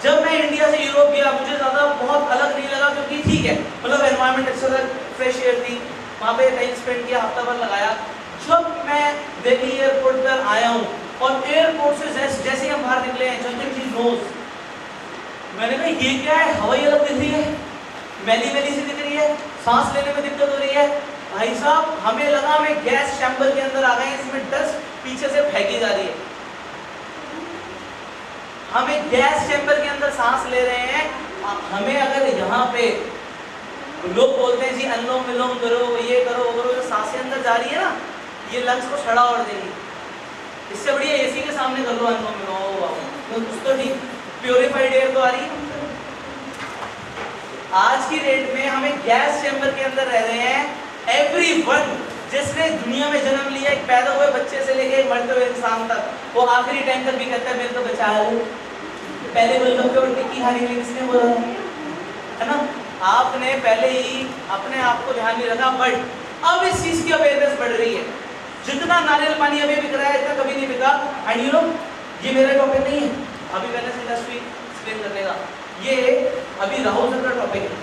जब मैं इंडिया से यूरोप गया मुझे ज़्यादा बहुत अलग नहीं लगा, क्योंकि ठीक है मतलब एनवायरनमेंट अच्छा था, फ्रेश एयर थी, वहाँ पे टाइम स्पेंड किया, हफ्ता भर लगाया। जब मैं दिल्ली एयरपोर्ट पर आया हूँ और एयरपोर्ट से जैसे हम बाहर निकले हैं, जस्ट शी नोज, मैंने कहा ये क्या है, हवाई अलग दिख रही है, मैली सी दिख रही है, सांस लेने में दिक्कत हो रही है। भाई साहब हमें लगा हमें गैस चैम्बर के अंदर आ गए हैं, इसमें डस्ट पीछे से फेंकी जा रही है, हमें गैस चैम्बर के अंदर सांस ले रहे हैं। हमें अगर यहाँ पे लोग बोलते हैं जी अनुलोम विलोम करो, ये करो वो करो, जो सांसें अंदर जा रही है ना, ये लंग्स को सड़ा और देंगी, इससे बढ़िया एसी के सामने कर लो अनुलोम विलोम, तो कुछ तो ठीक प्योरीफाइड एयर तो आ रही है। आज की डेट में हमें गैस चैम्बर के अंदर रह रहे हैं। एवरीवन जिसने दुनिया में जन्म लिया, एक पैदा हुए बच्चे से लेके मरते हुए इंसान तक, वो आखिरी टाइम तक भी कहता है मेरे तो बचा लो। पहले गोलगप्पे और टिक्की खाने के लिए किसने बोला है ना? आपने पहले ही अपने आप को ध्यान नहीं रखा, बट अब इस चीज की अवेयरनेस बढ़ रही है। जितना नारियल पानी अभी बिक रहा है इतना कभी नहीं बिका। एंड यू नो, ये मेरा टॉपिक नहीं है, अभी वेलनेस इंडस्ट्री एक्सप्लेन करने का, ये अभी राहुल सर का टॉपिक है।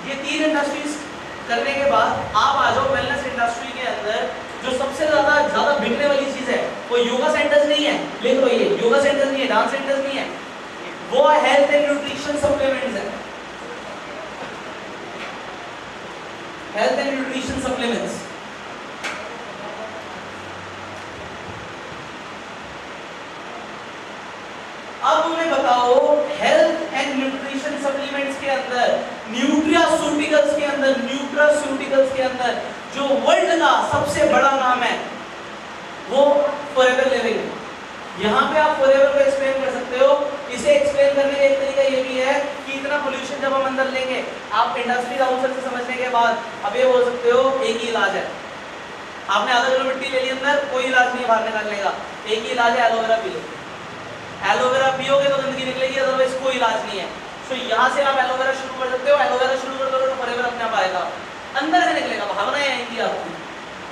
ये 3 इंडस्ट्रीज करने के बाद आप आ जाओ वेलनेस इंडस्ट्री के अंदर। जो सबसे ज्यादा बिकने वाली चीज है वो योगा सेंटर्स नहीं है, लिख लो, ये योगा सेंटर्स नहीं है, डांस सेंटर्स नहीं है, वो हेल्थ एंड न्यूट्रिशन सप्लीमेंट्स है। हेल्थ एंड न्यूट्रिशन सप्लीमेंट्स, अब मुझे बताओ हेल्थ एंड न्यूट्रिशन सप्लीमेंट्स के अंदर, न्यूट्रास्यूटिकल्स के अंदर जो वर्ल्ड का सबसे बड़ा नाम है वो फॉरएवर लिविंग। यहाँ पे आप फॉरएवर को एक्सप्लेन कर सकते हो। इसे एक्सप्लेन करने का एक तरीका ये भी है कि इतना पोल्यूशन जब हम अंदर लेंगे, आप इंडस्ट्री राउंड से समझने के बाद अब ये बोल सकते हो एक ही इलाज है। आपने आधा किलो मिट्टी ले ली अंदर, कोई इलाज नहीं बाहर निकालने का, एक ही इलाज है, एलोवेरा पी लो। एलोवेरा पियोगे तो गंदगी निकलेगी, अदरवाइज कोई इलाज नहीं है। तो यहाँ से आप एलोवेरा शुरू कर सकते हो, एलोवेरा शुरू कर दोगे तो फॉरएवर अपने आप आएगा, अंदर से निकलेगा, भावनाएं आएंगी आपकी।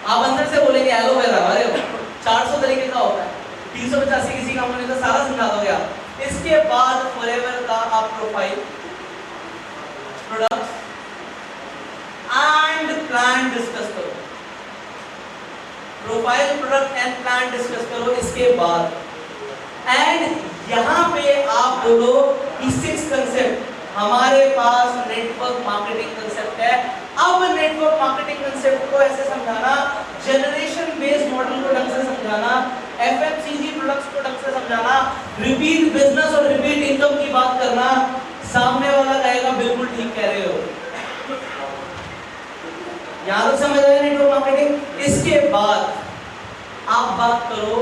आप अंदर से बोलेंगे एलोवेरा, अरे 400 तरीके का होता है, 385 किसी काम में तो सारा समझा दोगे आप। इसके बाद फॉरएवर का आप profile, products and plan discuss करो। Profile, product and plan discuss करो इसके बाद। एंड यहाँ पे आप बोलो कि 6 कंसेप्ट हमारे पास नेटवर्क मार्केटिंग कंसेप्ट है। अब नेटवर्क मार्केटिंग कंसेप्ट को ऐसे समझाना, जनरेशन बेस्ड मॉडल को ढंग से समझाना, एफएमसीजी प्रोडक्ट्स को ढंग से समझाना, रिपीट बिजनेस और रिपीट इनकम की बात करना, सामने वाला कहेगा बिल्कुल ठीक कह रहे हो। यहां तक समझ आया नेटवर्क मार्केटिंग। इसके बाद आप बात करो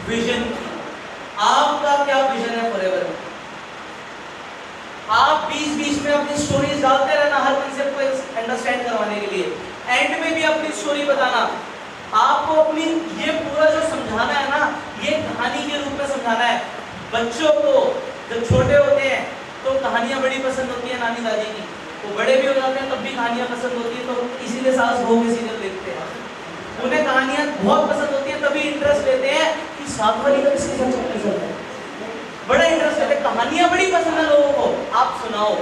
विजन की। आपका क्या विजन है फॉरएवर? आप बीच में अपनी स्टोरीज डालते रहना हर कंसेप्ट को अंडरस्टैंड करवाने के लिए। एंड में भी अपनी स्टोरी बताना। आपको अपनी ये पूरा जो समझाना है ना, ये कहानी के रूप में समझाना है। बच्चों को जब छोटे होते हैं तो कहानियां बड़ी पसंद होती है नानी दादी की, वो बड़े भी हो जाते हैं तब भी कहानियां पसंद होती है, तो इसीलिए सास बहू के सीरियल देखते हैं। उन्हें कहानियां बहुत पसंद होती है, तभी इंटरेस्ट लेते हैं कि साथ वाली का किसके साथ चक्कर चल रहा है, बड़ा इंटरेस्ट लेते हैं। कहानियां बड़ी पसंद है लोगों को, आप सुनाओ।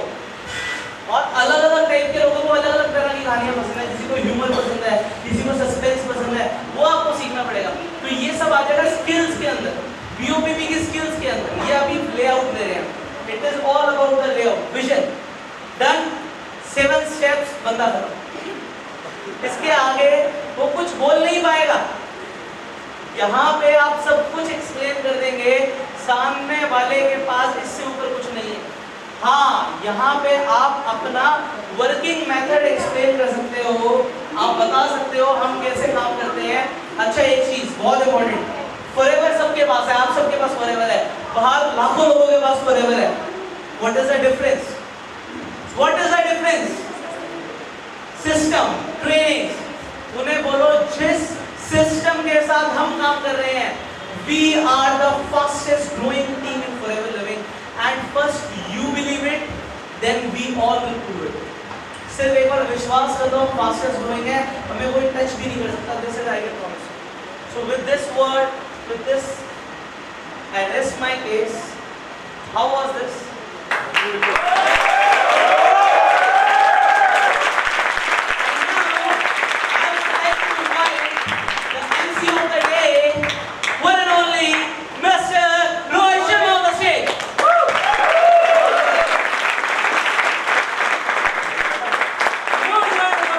और अलग अलग टाइप के लोगों को अलग अलग तरह की कहानियां पसंद है, किसी को ह्यूमर पसंद है, किसी को सस्पेंस पसंद है, वो आपको सीखना पड़ेगा। तो ये सब आ जाएगा स्किल्स के अंदर, बीओपीपी की स्किल्स के अंदर। ये अभी लेआउट दे रहे हैं, it is all about the layout. Vision done, 7 steps, बंदा खत्म। इसके आगे वो कुछ बोल नहीं पाएगा। यहाँ पे आप सब कुछ एक्सप्लेन कर देंगे, सामने वाले के पास इससे ऊपर कुछ नहीं है। हाँ, यहाँ पे आप अपना वर्किंग मेथड एक्सप्लेन कर सकते हो, आप बता सकते हो हम कैसे काम करते हैं। अच्छा, एक चीज बहुत इंपॉर्टेंट, फॉरएवर सबके पास है, आप सबके पास फॉरएवर है, बाहर लाखों लोगों के पास फॉरएवर है। What is the difference? What is the difference? System, training. उन्हें बोलो जिस सिस्टम के साथ हम काम कर रहे हैं, we are the fastest growing team in Forever Living, and first you believe it, then we all will prove it. सिर्फ एक बार विश्वास कर दो, fastest growing है, हमें कोई टच भी नहीं कर सकता। This is I can promise you. So with this word, with this, I rest my case. How was this?